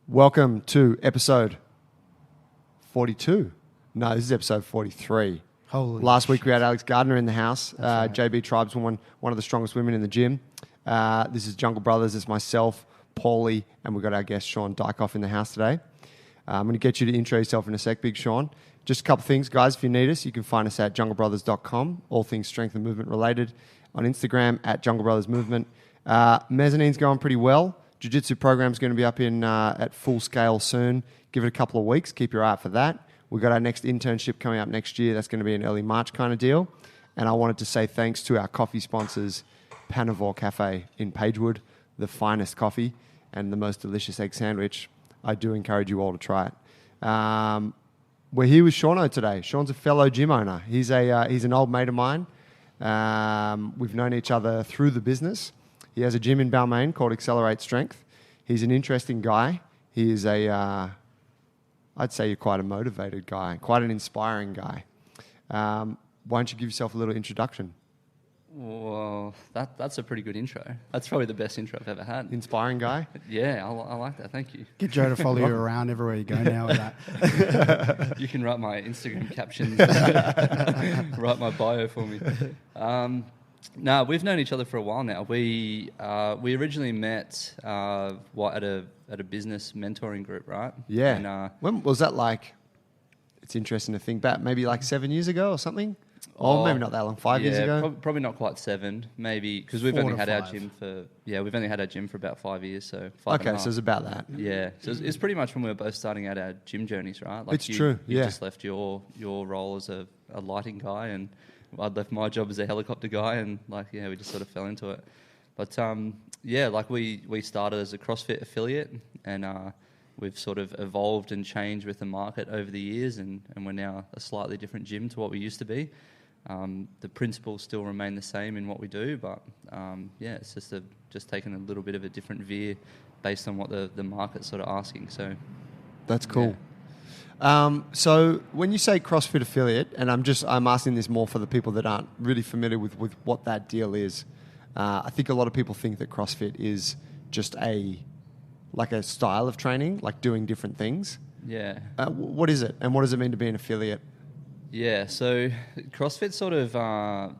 Welcome to episode 42. No, this is episode 43. Holy Last week shit. we had Alex Gardner in the house. Right. JB Tribeswoman, one of the strongest women in the gym. This is Jungle Brothers. It's myself, Paulie, and we've got our guest Shaun Diackhoff in the house today. I'm going to get you to intro yourself in a sec, Big Shaun. Just a couple things, guys. If you need us, you can find us at junglebrothers.com. All things strength and movement related. On Instagram at Jungle Brothers Movement. Mezzanine's going pretty well. Jiu-Jitsu program's going to be up in at full scale soon. Give it a couple of weeks. Keep your eye out for that. We've got our next internship coming up next year. That's going to be an early March kind of deal. And I wanted to say thanks to our coffee sponsors, Panavore Cafe in Pagewood, the finest coffee and the most delicious egg sandwich. I do encourage you all to try it. We're here with Shauno today. Shaun's a fellow gym owner. He's an old mate of mine. We've known each other through the business. He has a gym in Balmain called Accelerate Strength. He's an interesting guy. He is I'd say you're quite a motivated guy, quite an inspiring guy. Why don't you give yourself a little introduction? Well, that's a pretty good intro. That's probably the best intro I've ever had. Inspiring guy? Yeah, I like that. Thank you. Get Joe to follow you around everywhere you go now with that. You can write my Instagram captions, write my bio for me. No, we've known each other for a while now. We originally met at a business mentoring group, right? Yeah. And, when was that like? It's interesting to think back. Maybe like 7 years ago or something? Or maybe not that long. 5 years ago? Probably not quite 7. Maybe because we've 4 only to had our 5. gym for about 5 years. So 5 Okay, and a half. so it's about that. Yeah, so it's pretty much when we were both starting out our gym journeys, right? Like It's true, You yeah. just left your role as a lighting guy, and I'd left my job as a helicopter guy, and we just sort of fell into it. But we started as a Crossfit affiliate, and we've sort of evolved and changed with the market over the years, and we're now a slightly different gym to what we used to be. The principles still remain the same in what we do, but it's just taken a little bit of a different veer based on what the market's sort of asking. So That's cool. So when you say CrossFit affiliate, and I'm asking this more for the people that aren't really familiar with what that deal is. I think a lot of people think that CrossFit is just a style of training, like doing different things. yeah. What is it, and what does it mean to be an affiliate? Yeah, so CrossFit sort of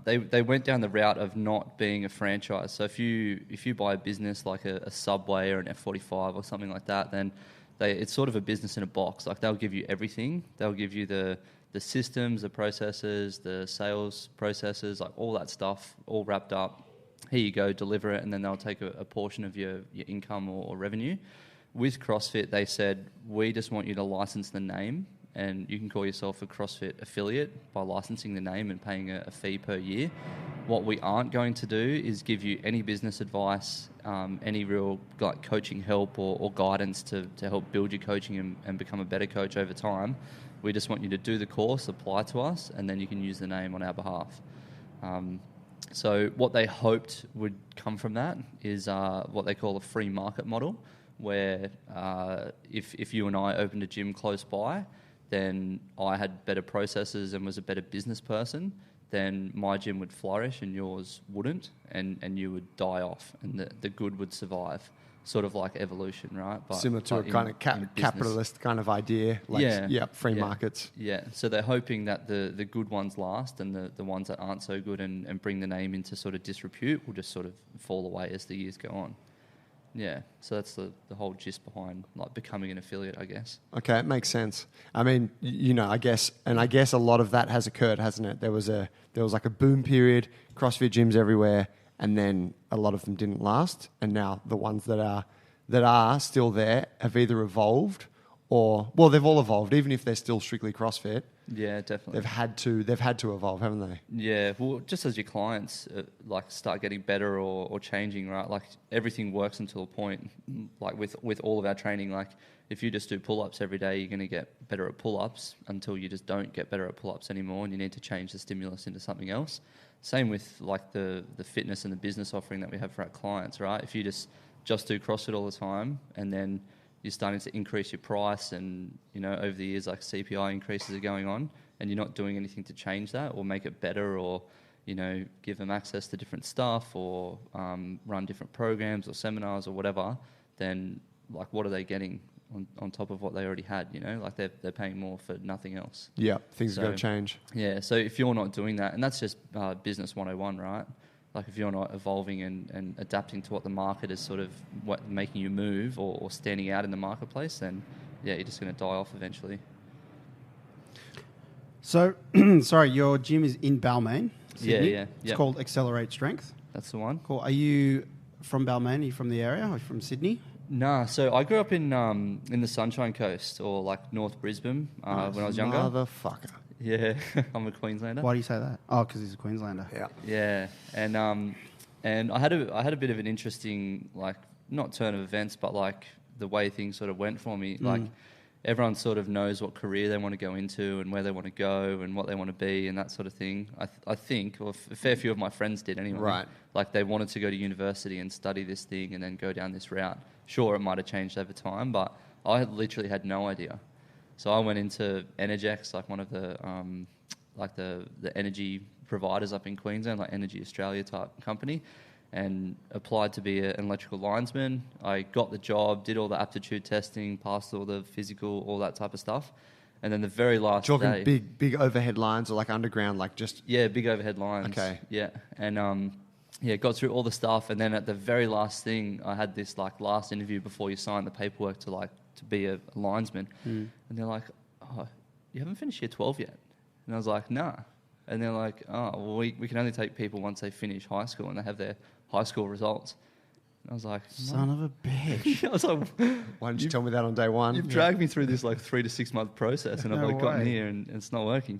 they went down the route of not being a franchise. So if you buy a business like a Subway or an F45 or something like that, then it's sort of a business in a box. Like they'll give you everything. They'll give you the systems, the processes, the sales processes, like all that stuff, all wrapped up. Here you go, deliver it, and then they'll take a portion of your income or revenue. With CrossFit, they said, we just want you to license the name, and you can call yourself a CrossFit affiliate by licensing the name and paying a fee per year. What we aren't going to do is give you any business advice, any real coaching help or guidance to help build your coaching and become a better coach over time. We just want you to do the course, apply to us, and then you can use the name on our behalf. So what they hoped would come from that is what they call a free market model, where if you and I opened a gym close by, then I had better processes and was a better business person, then my gym would flourish and yours wouldn't, and you would die off, and the good would survive. Sort of like evolution, right? But, Similar to a kind of capitalist kind of idea, free markets. Yeah, so they're hoping that the good ones last, and the ones that aren't so good and bring the name into sort of disrepute will just sort of fall away as the years go on. Yeah, so that's the whole gist behind becoming an affiliate, I guess. Okay, it makes sense. I mean, I guess a lot of that has occurred, hasn't it? There was like a boom period, CrossFit gyms everywhere, and then a lot of them didn't last, and now the ones that are still there have either evolved they've all evolved, even if they're still strictly CrossFit. Yeah, definitely. They've had to evolve, haven't they? Yeah, well, just as your clients start getting better or changing, right? Like everything works until a point. Like with all of our training, like if you just do pull-ups every day, you're going to get better at pull-ups until you just don't get better at pull-ups anymore, and you need to change the stimulus into something else. Same with like the fitness and the business offering that we have for our clients, right? If you just do CrossFit all the time, and then you're starting to increase your price, and over the years like CPI increases are going on, and you're not doing anything to change that or make it better, or give them access to different stuff, or run different programs or seminars or whatever, then like what are they getting? on top of what they already had. You know, like they're paying more for nothing else. Yeah, things are going to So- change. Yeah. So if you're not doing that, and that's just business 101, right? Like if you're not evolving and adapting to what the market is sort of what making you move or standing out in the marketplace, then yeah, you're just going to die off eventually. So, sorry, your gym is in Balmain, Sydney. Yeah. It's Yep. called Accelerate Strength. That's the one. Cool. Are you from Balmain? Are you from the area? Are you from Sydney? Nah, so I grew up in the Sunshine Coast or like North Brisbane when I was younger. Motherfucker. Yeah, I'm a Queenslander. Why do you say that? Oh, because he's a Queenslander. Yeah. Yeah, and I had a bit of an interesting, like, not turn of events, but like the way things sort of went for me. Like everyone sort of knows what career they want to go into and where they want to go and what they want to be and that sort of thing. I think, or a fair few of my friends did anyway. Right. Like they wanted to go to university and study this thing and then go down this route. Sure, it might have changed over time, but I had literally had no idea. So I went into Energex, like one of the the energy providers up in Queensland, like Energy Australia type company, and applied to be an electrical linesman. I got the job, did all the aptitude testing, passed all the physical, all that type of stuff. And then the very last Talking day... big overhead lines or like underground, like just... Yeah, big overhead lines. Okay. Yeah. And got through all the stuff. And then at the very last thing, I had this like last interview before you sign the paperwork to be a linesman. And they're like, oh, you haven't finished year 12 yet? And I was like, nah. And they're like, oh, well, we can only take people once they finish high school and they have their high school results. And I was like, Son of a bitch. I was like, Why didn't you tell me that on day one? you've dragged me through this like 3 to 6 month process and I've No like gotten way. here and it's not working.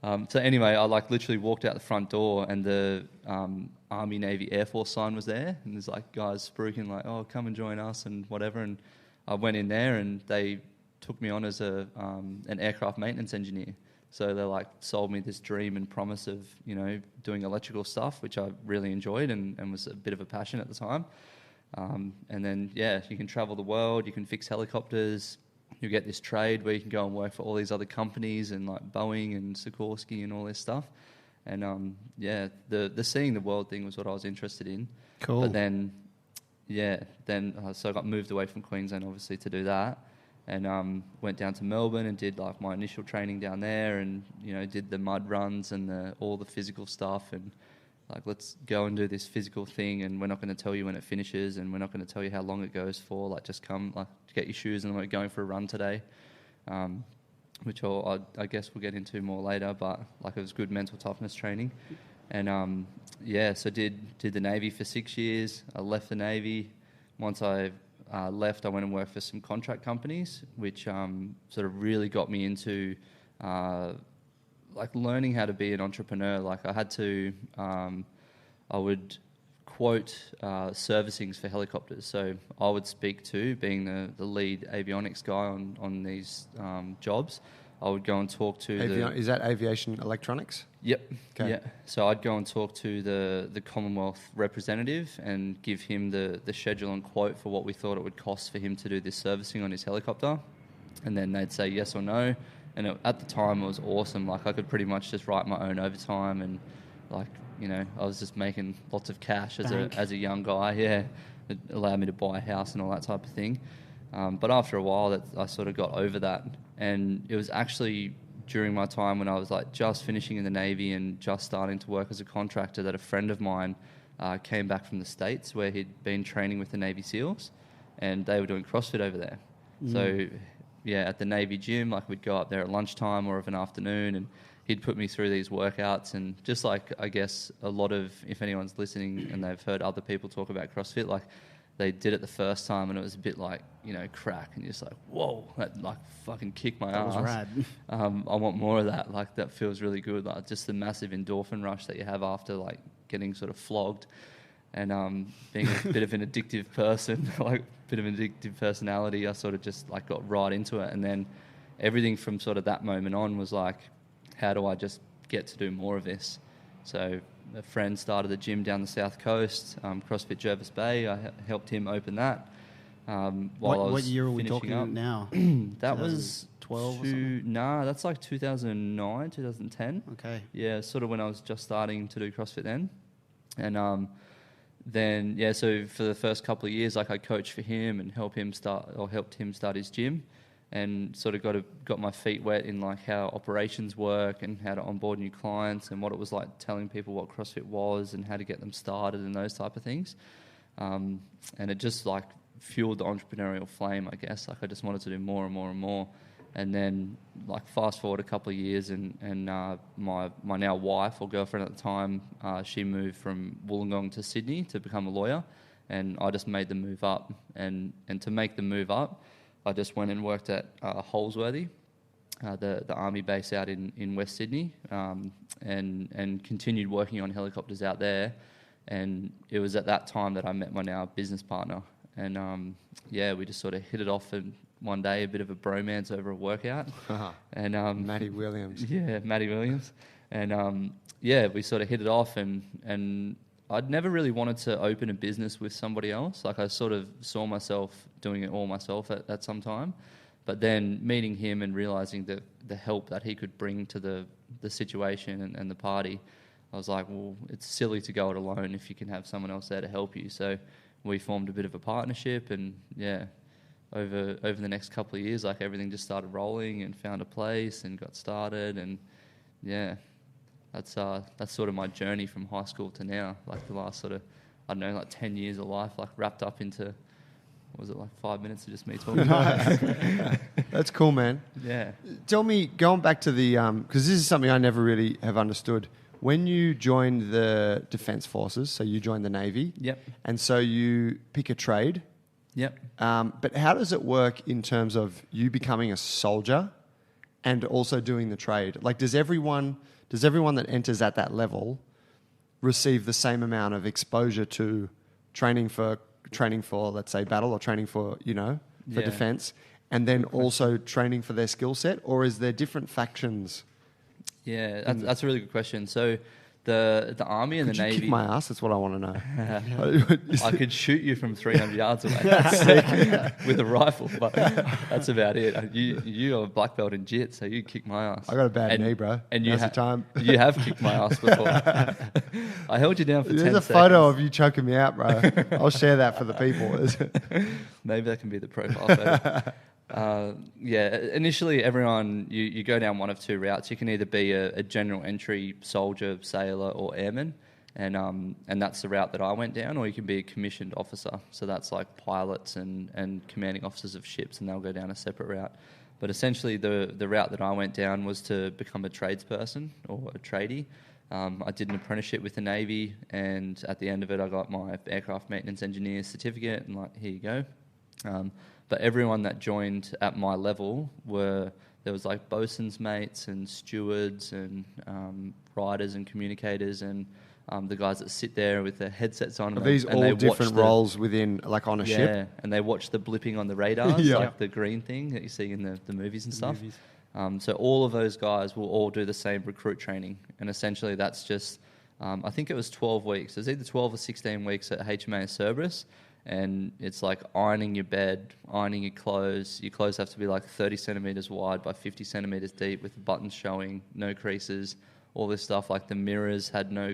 So anyway, I like literally walked out the front door and the Army, Navy, Air Force sign was there. And there's like guys spruiking like, oh, come and join us and whatever. And I went in there and they took me on as an aircraft maintenance engineer. So they like sold me this dream and promise of, you know, doing electrical stuff, which I really enjoyed and was a bit of a passion at the time. And then, yeah, you can travel the world, you can fix helicopters, you get this trade where you can go and work for all these other companies and like Boeing and Sikorsky and all this stuff. And the seeing the world thing was what I was interested in. Cool. But then, so I got moved away from Queensland obviously to do that. And went down to Melbourne and did like my initial training down there, and you know did the mud runs and all the physical stuff, and like let's go and do this physical thing, and we're not going to tell you when it finishes, and we're not going to tell you how long it goes for. Like just come, like get your shoes, and we're going for a run today, which I guess we'll get into more later. But like it was good mental toughness training, and so did the Navy for 6 years. I left the Navy. Once I left, I went and worked for some contract companies, which sort of really got me into like learning how to be an entrepreneur. Like I had to, I would quote servicings for helicopters. So I would speak to, being the lead avionics guy on these jobs, I would go and talk to Is that aviation electronics? Yep. Okay. Yeah. So I'd go and talk to the Commonwealth representative and give him the schedule and quote for what we thought it would cost for him to do this servicing on his helicopter. And then they'd say yes or no. And at the time it was awesome. Like I could pretty much just write my own overtime and like, you know, I was just making lots of cash as a young guy. Yeah. It allowed me to buy a house and all that type of thing. But after a while I sort of got over that. And it was actually during my time when I was like just finishing in the Navy and just starting to work as a contractor that a friend of mine came back from the States where he'd been training with the Navy SEALs and they were doing CrossFit over there. So yeah, at the Navy gym, like we'd go up there at lunchtime or of an afternoon and he'd put me through these workouts. And just like, I guess a lot of, if anyone's listening and they've heard other people talk about CrossFit, like they did it the first time and it was a bit like, you know, crack and you're just like, whoa, that like fucking kicked my ass. That was rad. I want more of that. Like that feels really good. Like just the massive endorphin rush that you have after like getting sort of flogged and being a bit of an addictive person, like a bit of an addictive personality. I sort of just like got right into it. And then everything from sort of that moment on was like, how do I just get to do more of this? So a friend started a gym down the south coast, CrossFit Jervis Bay. I helped him open that. What year are we talking up. now? That was 2012 or something? Nah, that's like 2009, 2010. Okay. Yeah, sort of when I was just starting to do CrossFit then. And then yeah, so for the first couple of years, like I coached for him and helped him start his gym, and sort of got my feet wet in like how operations work and how to onboard new clients and what it was like telling people what CrossFit was and how to get them started and those type of things. And it just like fueled the entrepreneurial flame, I guess. Like I just wanted to do more and more and more. And then like fast forward a couple of years and my now wife or girlfriend at the time, she moved from Wollongong to Sydney to become a lawyer, and I just made the move up. And to make the move up, I just went and worked at Holsworthy, the army base out in West Sydney, and continued working on helicopters out there. And it was at that time that I met my now business partner. And we just sort of hit it off, and one day a bit of a bromance over a workout. And Matty Williams. Yeah, Matty Williams. And we sort of hit it off, and I'd never really wanted to open a business with somebody else. Like I sort of saw myself doing it all myself at some time. But then meeting him and realizing the help that he could bring to the situation and the party, I was like, well, it's silly to go it alone if you can have someone else there to help you. So we formed a bit of a partnership, and over the next couple of years, like everything just started rolling and found a place and got started. And that's sort of my journey from high school to now, like the last sort of, I don't know, like 10 years of life, like wrapped up into, what was it, like 5 minutes of just me talking? That's cool, man. Yeah. Tell me, going back to the, because this is something I never really have understood. When you joined the Defence Forces, so you joined the Navy, Yep. and so you pick a trade. Yep. But how does it work in terms of you becoming a soldier and also doing the trade? Like, does everyone that enters at that level receive the same amount of exposure to training for, let's say, battle, or training for, for defense, and then also training for their skill set? Or is there different factions? Yeah, that's a really good question. So the Army and Could the you Navy... kick my ass? That's what I want to know. I could shoot you from 300 yards away with a rifle, but that's about it. You are a black belt in JIT, so you kick my ass. I got a bad knee, bro. And Now's the time. You have kicked my ass before. I held you down for 10 seconds. There's a photo of you choking me out, bro. I'll share that for the people. Maybe that can be the profile photo. Initially everyone, you go down one of two routes. You can either be a general entry soldier, sailor, or airman, and that's the route that I went down, or you can be a commissioned officer. So that's like pilots and commanding officers of ships, and they'll go down a separate route. But essentially the route that I went down was to become a tradesperson or a tradie. I did an apprenticeship with the Navy, and at the end of it I got my aircraft maintenance engineer certificate, and like, here you go. But everyone that joined at my level there was like bosun's mates and stewards and riders and communicators and the guys that sit there with their headsets on. Are these all different roles within, like, on a ship? Yeah, and they watch the blipping on the radars, Yeah. like the green thing that you see in the movies and stuff. So all of those guys will all do the same recruit training, and essentially that's just, I think it was 12 weeks. It was either 12 or 16 weeks at HMAS Cerberus. And it's like ironing your bed, ironing your clothes. Your clothes have to be like 30 centimetres wide by 50 centimetres deep, with the buttons showing, no creases, all this stuff. Like the mirrors had no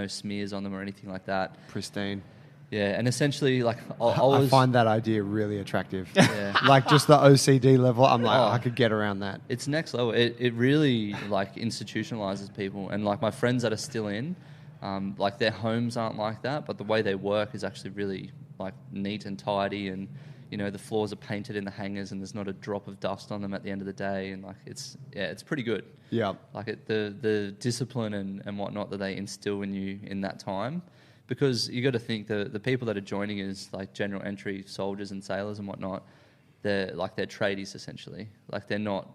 smears on them or anything like that. Pristine. Yeah, and essentially, like I find that idea really attractive. Yeah. Like just the OCD level, I'm like, I could get around that. It's next level. It really like institutionalizes people, and like my friends that are still in, like their homes aren't like that, but the way they work is actually really like neat and tidy, and the floors are painted in the hangars, and there's not a drop of dust on them at the end of the day, and like it's pretty good. Yeah, like the discipline and whatnot that they instill in you in that time, because you got to think the people that are joining is like general entry soldiers and sailors and whatnot. They're tradies essentially. Like they're not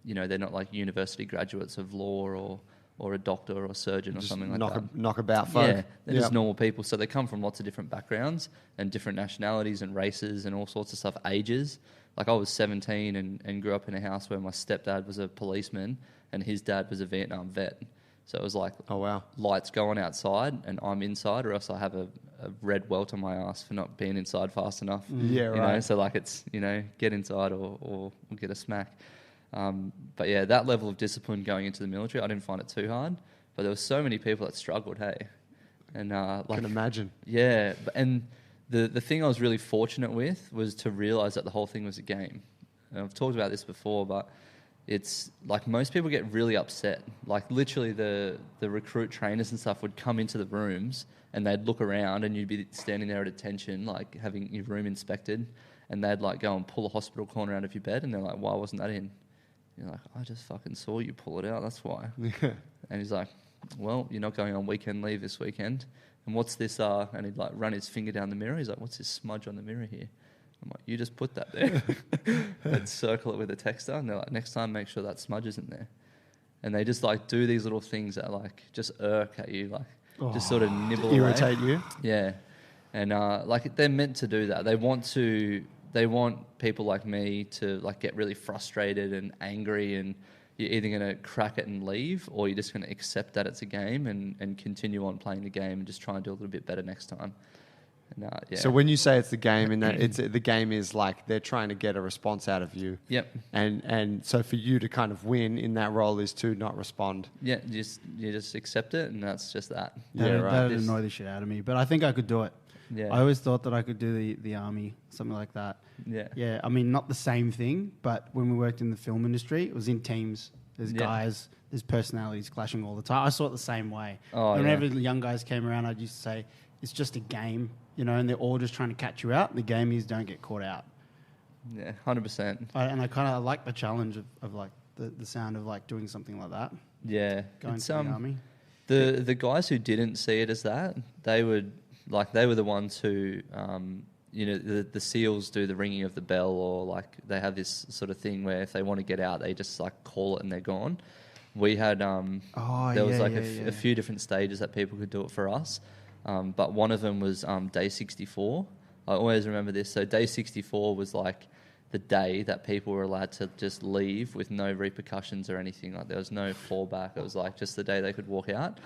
they're not like university graduates of law or a doctor or a surgeon or just something like that. Knockabout folk. Yeah, they're just normal people. So they come from lots of different backgrounds and different nationalities and races and all sorts of stuff, ages. Like I was 17 and grew up in a house where my stepdad was a policeman and his dad was a Vietnam vet. So it was like, oh wow, lights going outside and I'm inside, or else I have a red welt on my ass for not being inside fast enough. Yeah, right. So like it's, get inside or get a smack. But yeah, that level of discipline going into the military, I didn't find it too hard. But there were so many people that struggled, hey. And Can imagine. yeah, and the thing I was really fortunate with was to realize that the whole thing was a game. And I've talked about this before, but it's like most people get really upset. Like literally the recruit trainers and stuff would come into the rooms and they'd look around and you'd be standing there at attention, like having your room inspected, and they'd like go and pull a hospital corner out of your bed and they're like, why wasn't that in? You're like, I just fucking saw you pull it out, that's why. And he's like, well, you're not going on weekend leave this weekend. And what's this? And he'd like run his finger down the mirror. He's like, what's this smudge on the mirror here? I'm like, you just put that there. They'd circle it with a texter, and they're like, next time make sure that smudge isn't there. And they just like do these little things that like just irk at you, like just sort of nibble away. Irritate you? Yeah. And like they're meant to do that. They want people like me to like get really frustrated and angry, and you're either going to crack it and leave, or you're just going to accept that it's a game and continue on playing the game and just try and do a little bit better next time. And, yeah. So when you say it's the game, and that the game is like they're trying to get a response out of you. Yep. And so for you to kind of win in that role is to not respond. Yeah, you just accept it, and that's just that. That'd annoy the shit out of me, but I think I could do it. Yeah. I always thought that I could do the army, something like that. Yeah. Yeah, I mean, not the same thing, but when we worked in the film industry, it was in teams. There's guys, there's personalities clashing all the time. I saw it the same way. Oh, and whenever the young guys came around, I used to say, it's just a game, you know, and they're all just trying to catch you out. The game is don't get caught out. Yeah, 100%. And I kind of like the challenge of like the sound of like doing something like that. Yeah. Going to the army. The guys who didn't see it as that, they were the ones who, you know, the SEALs do the ringing of the bell, or like they have this sort of thing where if they want to get out, they just like call it and they're gone. We had, there was like a few different stages that people could do it for us. But one of them was day 64. I always remember this. So day 64 was like the day that people were allowed to just leave with no repercussions or anything. Like there was no fallback. It was like just the day they could walk out.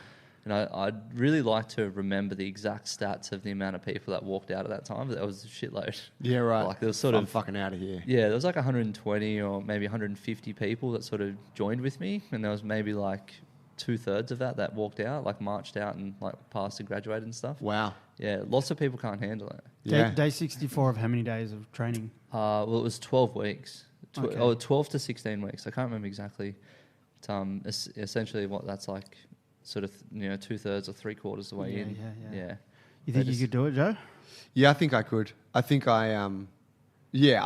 And I'd really like to remember the exact stats of the amount of people that walked out at that time. But that was a shitload. Yeah, right. Like there was I'm fucking out of here. Yeah, there was like 120 or maybe 150 people that sort of joined with me, and there was maybe like 2/3 of that walked out, like marched out and like passed and graduated and stuff. Wow. Yeah, lots of people can't handle it. Yeah. Day 64 of how many days of training? Well, it was 12 weeks. Okay. 12 to 16 weeks. I can't remember exactly. But, essentially what that's like, sort of, you know, 2/3 or 3/4 of the way in. Yeah. You think you could do it, Joe? Yeah, I think I could. I think I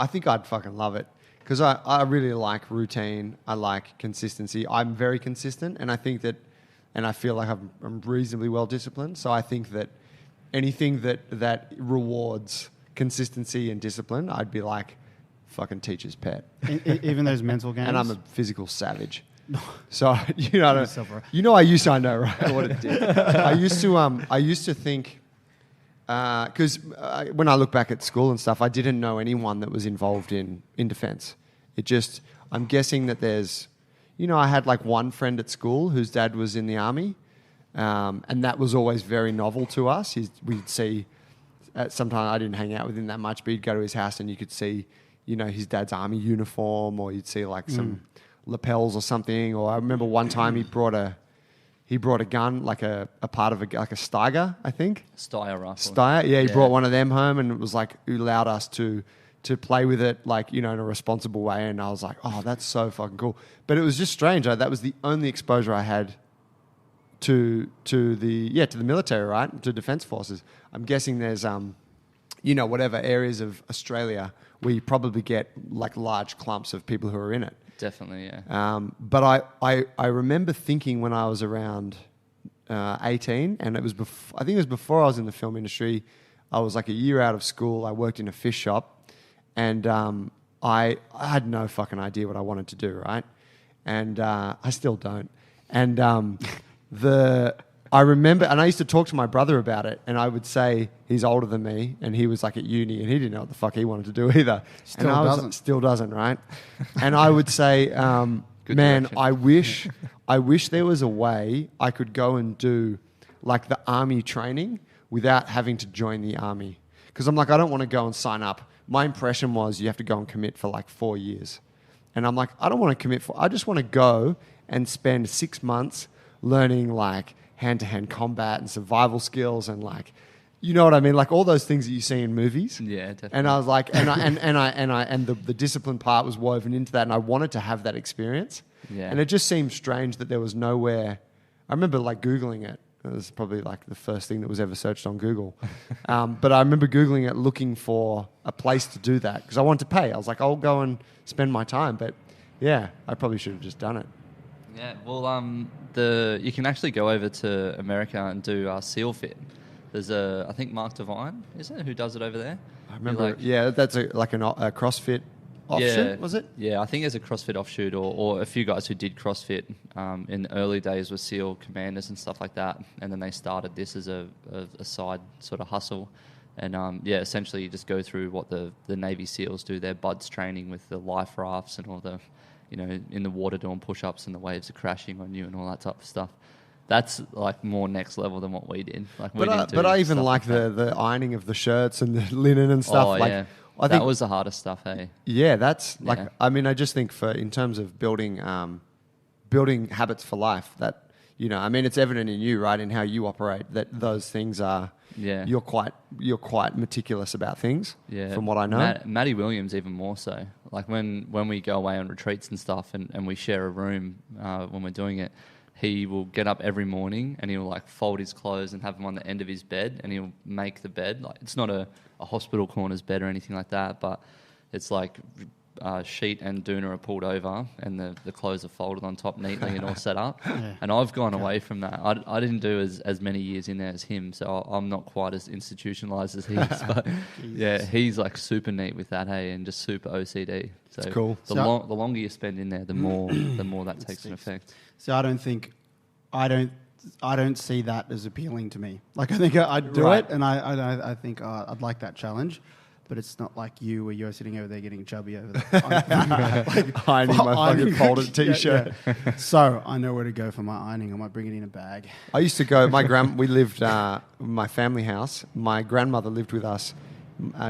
think I'd fucking love it. Because I really like routine. I like consistency. I'm very consistent, and I think that, and I feel like I'm reasonably well disciplined. So I think that anything that rewards consistency and discipline, I'd be like fucking teacher's pet. Even those mental games? And I'm a physical savage. So you know, I know right what it did. I used to think, because when I look back at school and stuff, I didn't know anyone that was involved in defence. I'm guessing that there's, you know, I had like one friend at school whose dad was in the army, and that was always very novel to us. We'd see, sometimes I didn't hang out with him that much, but you'd go to his house and you could see, you know, his dad's army uniform, or you'd see like some lapels or something. Or I remember one time he brought a gun, like a part of like a Steiger, I think. Steyr rifle. Steyr, yeah. He brought one of them home, and it was like, he allowed us to play with it, like, you know, in a responsible way. And I was like, oh, that's so fucking cool. But it was just strange. That was the only exposure I had to the military, right? To defence forces. I'm guessing there's, you know, whatever areas of Australia where you probably get like large clumps of people who are in it. Definitely, yeah. But I remember thinking when I was around 18, and I think it was before I was in the film industry. I was like a year out of school. I worked in a fish shop, and I had no fucking idea what I wanted to do, right? And I still don't. And I remember, and I used to talk to my brother about it, and I would say, he's older than me, and he was like at uni, and he didn't know what the fuck he wanted to do either. Still doesn't, right? And I would say, man, I wish there was a way I could go and do like the army training without having to join the army. Because I'm like, I don't want to go and sign up. My impression was you have to go and commit for like 4 years. And I'm like, I don't want to commit I just want to go and spend 6 months learning like hand-to-hand combat and survival skills and like, you know what I mean? Like all those things that you see in movies. Yeah, definitely. And I was like, and the discipline part was woven into that, and I wanted to have that experience. Yeah. And it just seemed strange that there was nowhere. I remember like Googling it. It was probably like the first thing that was ever searched on Google. But I remember Googling it looking for a place to do that because I wanted to pay. I was like, I'll go and spend my time. But yeah, I probably should have just done it. Yeah, well, you can actually go over to America and do SEAL Fit. There's I think Mark Devine, is it, who does it over there? I remember. That's a CrossFit offshoot, was it? Yeah, I think there's a CrossFit offshoot or a few guys who did CrossFit in the early days with SEAL commanders and stuff like that. And then they started this as a side sort of hustle. And essentially you just go through what the Navy SEALs do, their buds training with the life rafts and all the, in the water doing push-ups and the waves are crashing on you and all that type of stuff. That's like more next level than what we did. Like, but I even like the ironing of the shirts and the linen and stuff. Oh, like, yeah. I think that was the hardest stuff, hey? Yeah, that's like, Yeah. I mean, I just think in terms of building habits for life, that, it's evident in you, right, in how you operate, that those things are, you're quite meticulous about things, from what I know. Matty Williams even more so. Like when we go away on retreats and stuff and we share a room when we're doing it, he will get up every morning and he'll like fold his clothes and have them on the end of his bed and he'll make the bed. Like it's not a hospital corner's bed or anything like that, but it's like sheet and doona are pulled over and the clothes are folded on top neatly and all set up. Yeah. And I've gone away from that. I didn't do as many years in there as him, so I'm not quite as institutionalized as he is. But yeah, he's like super neat with that, hey, and just super OCD. So it's cool. The longer you spend in there, the more that takes an effect. So I don't see that as appealing to me. Like I think I'd do it, and I think I'd like that challenge. But it's not like you, where you're sitting over there getting chubby over there. Ironing my fucking folded t-shirt. Yeah. So I know where to go for my ironing. I might bring it in a bag. I used to go. We lived my family house. My grandmother lived with us.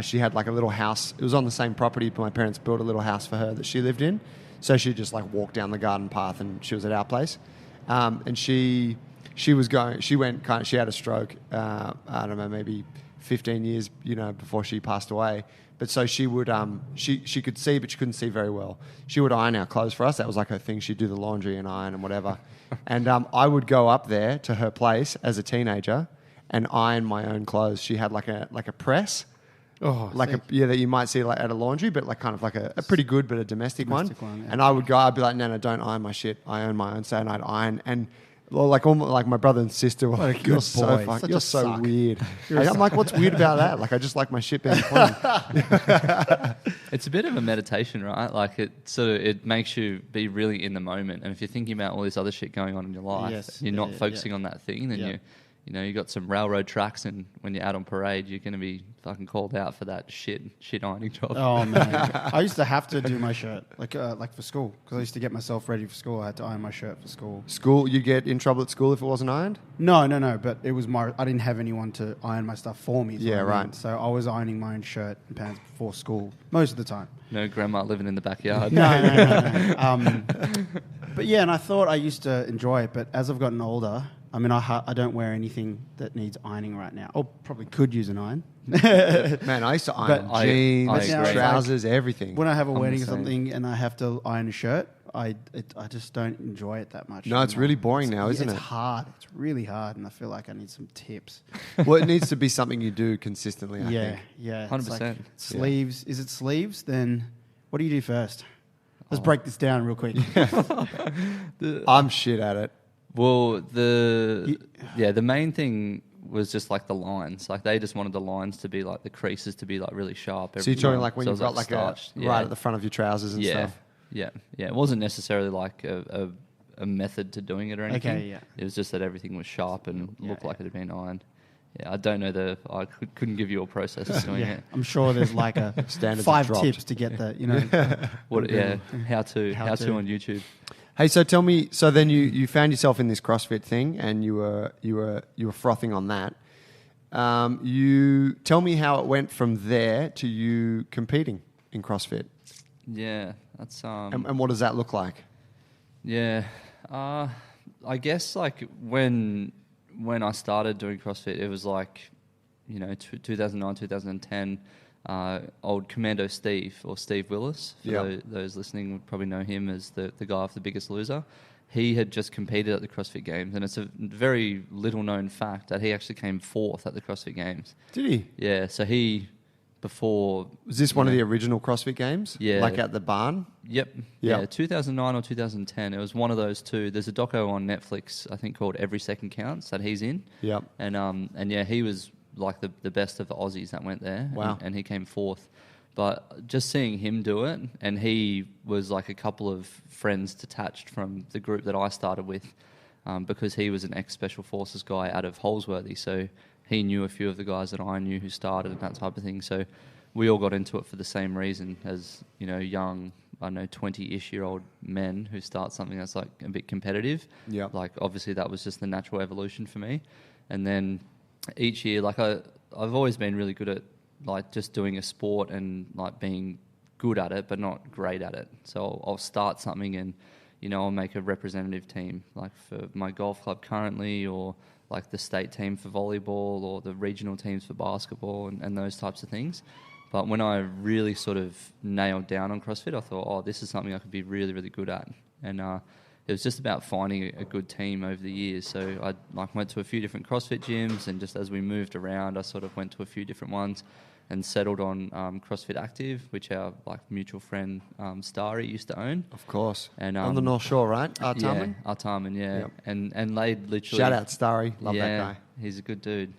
She had like a little house. It was on the same property, but my parents built a little house for her that she lived in. So she just like walked down the garden path, and she was at our place. And she had a stroke. I don't know, maybe 15 years, before she passed away. But so she would, she could see, but she couldn't see very well. She would iron our clothes for us. That was like her thing. She'd do the laundry and iron and whatever. And I would go up there to her place as a teenager and iron my own clothes. She had like a press. Oh, that you might see like at a laundry, but like kind of like a pretty good, but a domestic one. Yeah. And I'd be like, no, don't iron my shit. I own my own. So and I'd iron and. Like my brother and sister were like, you're so weird. I'm like, what's weird about that? Like, I just like my shit being clean. It's a bit of a meditation, right? Like it makes you be really in the moment. And if you're thinking about all this other shit going on in your life, you're not focusing on that thing, then you got some railroad tracks, and when you're out on parade, you're going to be fucking called out for that shit ironing job. Oh man, I used to have to do my shirt like for school, because I used to get myself ready for school. I had to iron my shirt for school. School, you get in trouble at school if it wasn't ironed? No, but it was I didn't have anyone to iron my stuff for me. Yeah, right. So I was ironing my own shirt and pants before school most of the time. No grandma living in the backyard. No. But yeah, and I thought I used to enjoy it, but as I've gotten older, I mean, I don't wear anything that needs ironing right now. Or probably could use an iron. Man, I used to iron jeans, trousers, everything. When I have a wedding or something and I have to iron a shirt, I just don't enjoy it that much. No, it's really boring now, isn't it? It's hard. It's really hard, and I feel like I need some tips. Well, it needs to be something you do consistently, I think. Yeah. 100%. Like sleeves. Is it sleeves? Then what do you do first? Let's break this down real quick. I'm shit at it. Well, the main thing was just like the lines. Like they just wanted the lines to be like the creases to be like really sharp. So you're talking like when you've got like starched. right at the front of your trousers and stuff. Yeah. It wasn't necessarily like a method to doing it or anything. Okay, yeah. It was just that everything was sharp and looked like it had been ironed. Yeah, I don't know I couldn't give you a process of doing it. I'm sure there's like a Standards 5 tips to get the, how to on YouTube. Hey, so tell me. So then you found yourself in this CrossFit thing, and you were frothing on that. You tell me how it went from there to you competing in CrossFit. Yeah, that's And what does that look like? Yeah, I guess like when when I started doing CrossFit, it was like, 2009, 2010. Old Commando Steve, or Steve Willis, for those listening would probably know him as the guy off The Biggest Loser. He had just competed at the CrossFit Games, and it's a very little known fact that he actually came fourth at the CrossFit Games. Did he? Yeah, so before... Was this one of the original CrossFit Games? Yeah. Like at the barn? Yep. Yeah, 2009 or 2010. It was one of those two. There's a doco on Netflix, I think, called Every Second Counts, that he's in. Yep. And yeah, he was like the best of the Aussies that went there. Wow. And he came fourth. But just seeing him do it, and he was like a couple of friends detached from the group that I started with, because he was an ex-Special Forces guy out of Holsworthy, so he knew a few of the guys that I knew who started and that type of thing. So we all got into it for the same reason as, young, 20-ish-year-old men who start something that's like a bit competitive. Yeah. Like obviously that was just the natural evolution for me. And then each year, like I've always been really good at like just doing a sport and like being good at it, but not great at it. So I'll start something and, I'll make a representative team, like for my golf club currently, or like the state team for volleyball, or the regional teams for basketball, and those types of things. But when I really sort of nailed down on CrossFit, I thought, this is something I could be really, really good at. And it was just about finding a good team over the years. So I went to a few different CrossFit gyms, and just as we moved around, I sort of went to a few different ones and settled on CrossFit Active, which our mutual friend Starry used to own. Of course. And on the North Shore, right? Artarmon? Yeah, Artarmon, yeah. Yep. And they literally... Shout out Starry. Love that guy. He's a good dude.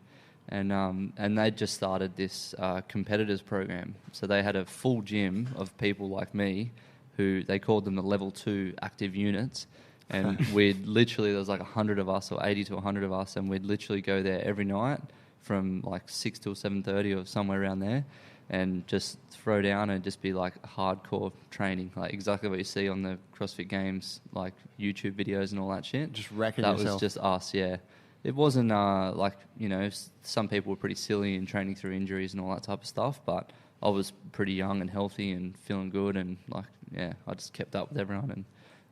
And they just started this competitors program. So they had a full gym of people like me, who they called them the level 2 active units. And we'd literally, there was like 100 of us, or 80 to 100 of us, and we'd literally go there every night from like 6 till 7:30 or somewhere around there, and just throw down and just be like hardcore training, like exactly what you see on the CrossFit Games, like YouTube videos and all that shit. Just wrecking that yourself. Was just us, yeah. It wasn't like, some people were pretty silly and training through injuries and all that type of stuff, but I was pretty young and healthy and feeling good, and like, yeah, I just kept up with everyone, and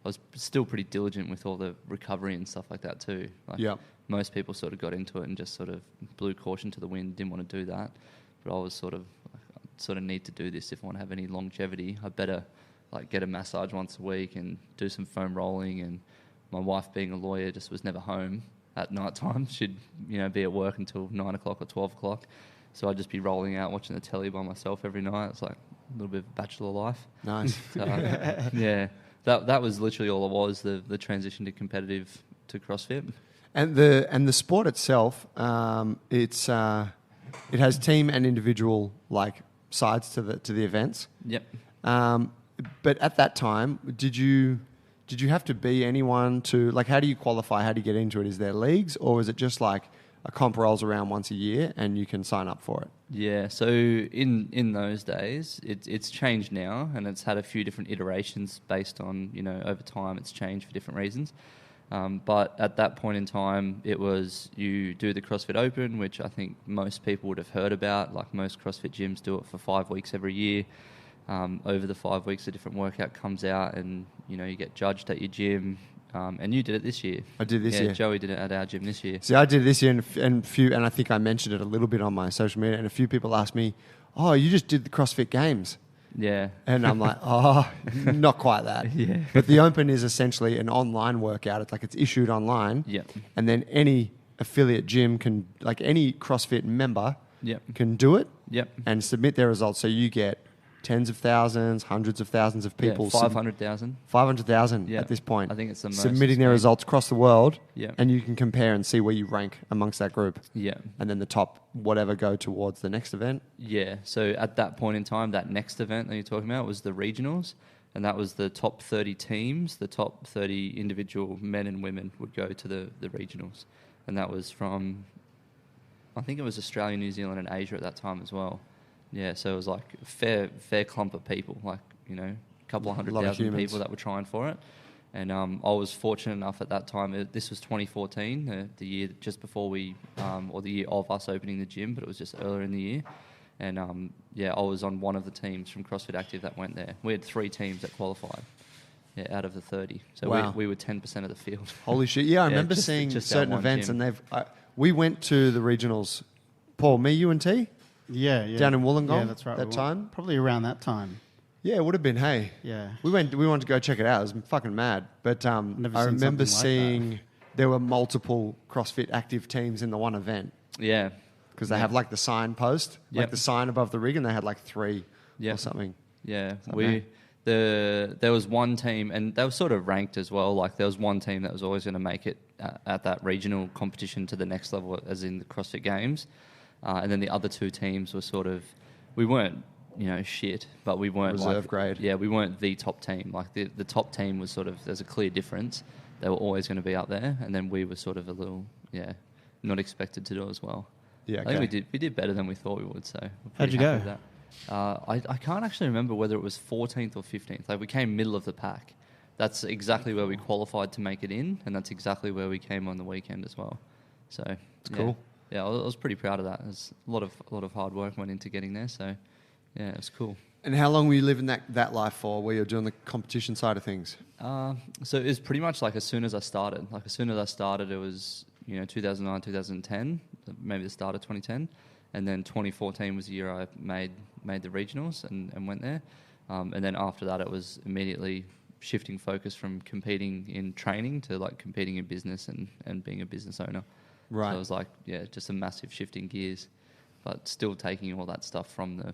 I was still pretty diligent with all the recovery and stuff like that too. Like, most people sort of got into it and just sort of blew caution to the wind, didn't want to do that. But I was sort of need to do this if I want to have any longevity. I better like get a massage once a week and do some foam rolling. And my wife, being a lawyer, just was never home at night time. She'd be at work until 9 o'clock or 12 o'clock. So I'd just be rolling out watching the telly by myself every night. It's like a little bit of bachelor life. Nice. So, yeah. That was literally all it was, the transition to competitive to CrossFit. And the sport itself, it has team and individual like sides to the events. Yep. But at that time, did you have to be anyone to, like, how do you qualify? How do you get into it? Is there leagues, or is it just like a comp rolls around once a year and you can sign up for it? Yeah, so in those days, it's changed now, and it's had a few different iterations based on, over time it's changed for different reasons. But at that point in time, it was you do the CrossFit Open, which I think most people would have heard about. Like most CrossFit gyms do it for 5 weeks every year. Over the 5 weeks, a different workout comes out, and you get judged at your gym. And you did it this year. I did this year. Joey did it at our gym this year. See, I did it this year, and I think I mentioned it a little bit on my social media, and a few people asked me, "Oh, you just did the CrossFit Games." Yeah. And I'm like, not quite that. Yeah. But the Open is essentially an online workout. It's like it's issued online. Yeah. And then any affiliate gym can, like any CrossFit member can do it. Yep. And submit their results. So you get tens of thousands, hundreds of thousands of people. Yeah, 500,000. 500,000 Yeah. at this point. I think it's the most. Submitting their results across the world. Yeah. And you can compare and see where you rank amongst that group. Yeah. And then the top whatever go towards the next event. Yeah. So at that point in time, that next event that you're talking about was the regionals. And that was the top 30 teams, the top 30 individual men and women would go to the regionals. And that was from, I think it was Australia, New Zealand and Asia at that time as well. Yeah, so it was like a fair clump of people, like, a couple of 100,000 people that were trying for it. And I was fortunate enough at that time, this was 2014, the year just before we, or the year of us opening the gym, but it was just earlier in the year. And I was on one of the teams from CrossFit Active that went there. We had 3 teams that qualified. Yeah, out of the 30. So Wow. we were 10% of the field. Holy shit! Yeah, I Yeah, remember just- seeing just certain our one events, gym. and we went to the regionals. Paul, me, you, and T Yeah. down in Wollongong. Yeah, that's right. That We went time. probably around that time. Yeah, it would have been. Hey, Yeah. we wanted to go check it out. It was fucking mad. But Never I seen remember something like seeing there were multiple CrossFit active teams in the one event Yeah. because they have like the sign post, like Yep. the sign above the rig, and they had like 3 or Yep. something. Yeah, Okay. there was one team, and they were sort of ranked as well. Like there was one team that was always going to make it at that regional competition to the next level, as in the CrossFit Games, and then the other 2 teams were sort of, we weren't shit, but we weren't Reserve grade. Yeah, we weren't the top team. Like the top team was sort of, there's a clear difference. They were always going to be up there, and then we were sort of a little not expected to do as well. Yeah, I think we did better than we thought we would. So we're How'd pretty you happy go? with that. I can't actually remember whether it was 14th or 15th. Like we came middle of the pack. That's exactly where we qualified to make it in, and that's exactly where we came on the weekend as well. So it's cool. Yeah, I was pretty proud of that. There's a lot of hard work went into getting there. So yeah, it was cool. And how long were you living that life for, where you're doing the competition side of things? So it was pretty much like as soon as I started. Like as soon as I started, it was 2009, 2010, maybe the start of 2010, and then 2014 was the year I made the regionals and went there. And then after that, it was immediately shifting focus from competing in training to like competing in business and being a business owner. Right. So it was like just a massive shift in gears, but still taking all that stuff from the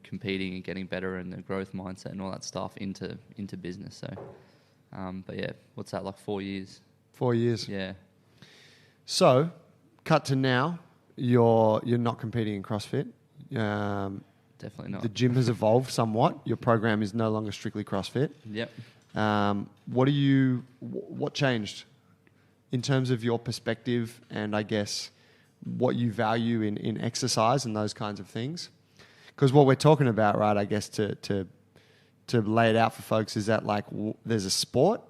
competing and getting better and the growth mindset and all that stuff into business. So, but yeah, what's that, like 4 years? 4 years. Yeah. So, cut to now. You're not competing in CrossFit. Definitely not. The gym has evolved somewhat. Your program is no longer strictly CrossFit. Yep. What changed in terms of your perspective and I guess what you value in exercise and those kinds of things? Because what we're talking about, right, I guess to lay it out for folks is that like there's a sport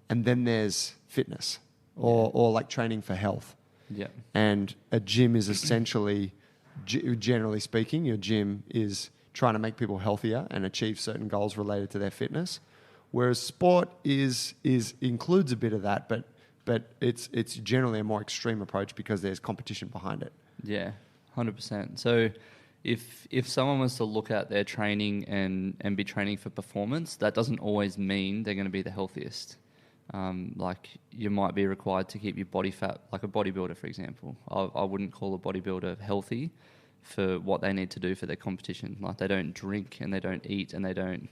and then there's fitness or like training for health. Yeah. And a gym is essentially, generally speaking, your gym is trying to make people healthier and achieve certain goals related to their fitness. Whereas sport includes a bit of that, but it's generally a more extreme approach because there's competition behind it. Yeah, 100%. So if someone was to look at their training and be training for performance, that doesn't always mean they're going to be the healthiest. Like you might be required to keep your body fat, like a bodybuilder, for example. I wouldn't call a bodybuilder healthy for what they need to do for their competition. Like they don't drink and they don't eat and they don't,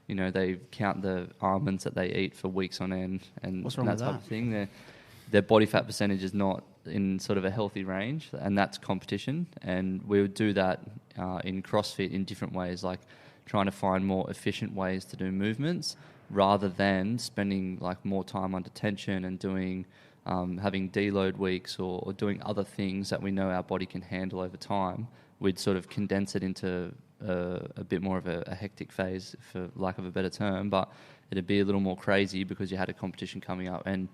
they count the almonds that they eat for weeks on end and What's wrong that with type that? of thing. Their body fat percentage is not in sort of a healthy range, and that's competition. And we would do that in CrossFit in different ways, like trying to find more efficient ways to do movements rather than spending like more time under tension and doing having deload weeks or doing other things that we know our body can handle over time. We'd sort of condense it into a bit more of a hectic phase, for lack of a better term, but it'd be a little more crazy because you had a competition coming up. And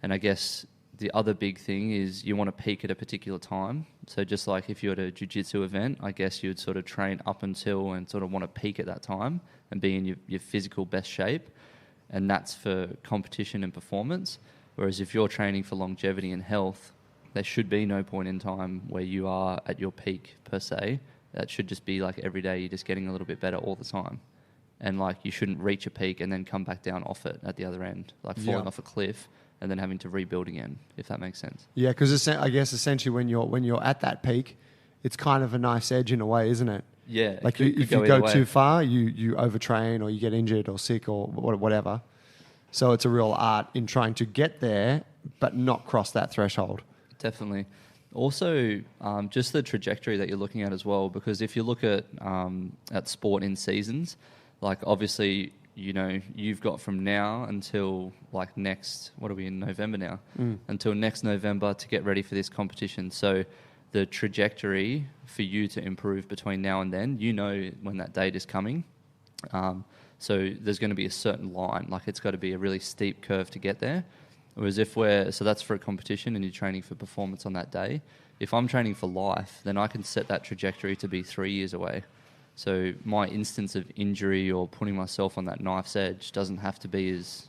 I guess the other big thing is you want to peak at a particular time. So just like if you're at a jiu-jitsu event, I guess you'd sort of train up until and sort of want to peak at that time and be in your physical best shape. And that's for competition and performance. Whereas if you're training for longevity and health, there should be no point in time where you are at your peak per se. That should just be like every day you're just getting a little bit better all the time. And like you shouldn't reach a peak and then come back down off it at the other end, like falling off a cliff and then having to rebuild again, if that makes sense. Yeah, because I guess essentially when you're at that peak, it's kind of a knife's edge in a way, isn't it? Yeah. Like if you go too far, you overtrain or you get injured or sick or whatever. So it's a real art in trying to get there, but not cross that threshold. Definitely. Also, just the trajectory that you're looking at as well, because if you look at sport in seasons, like obviously, you've got from now until like next, what are we in November now? Until next November to get ready for this competition. So the trajectory for you to improve between now and then, when that date is coming. So there's going to be a certain line, like it's got to be a really steep curve to get there. Whereas so that's for a competition and you're training for performance on that day. If I'm training for life, then I can set that trajectory to be 3 years away. So my instance of injury or putting myself on that knife's edge doesn't have to be as,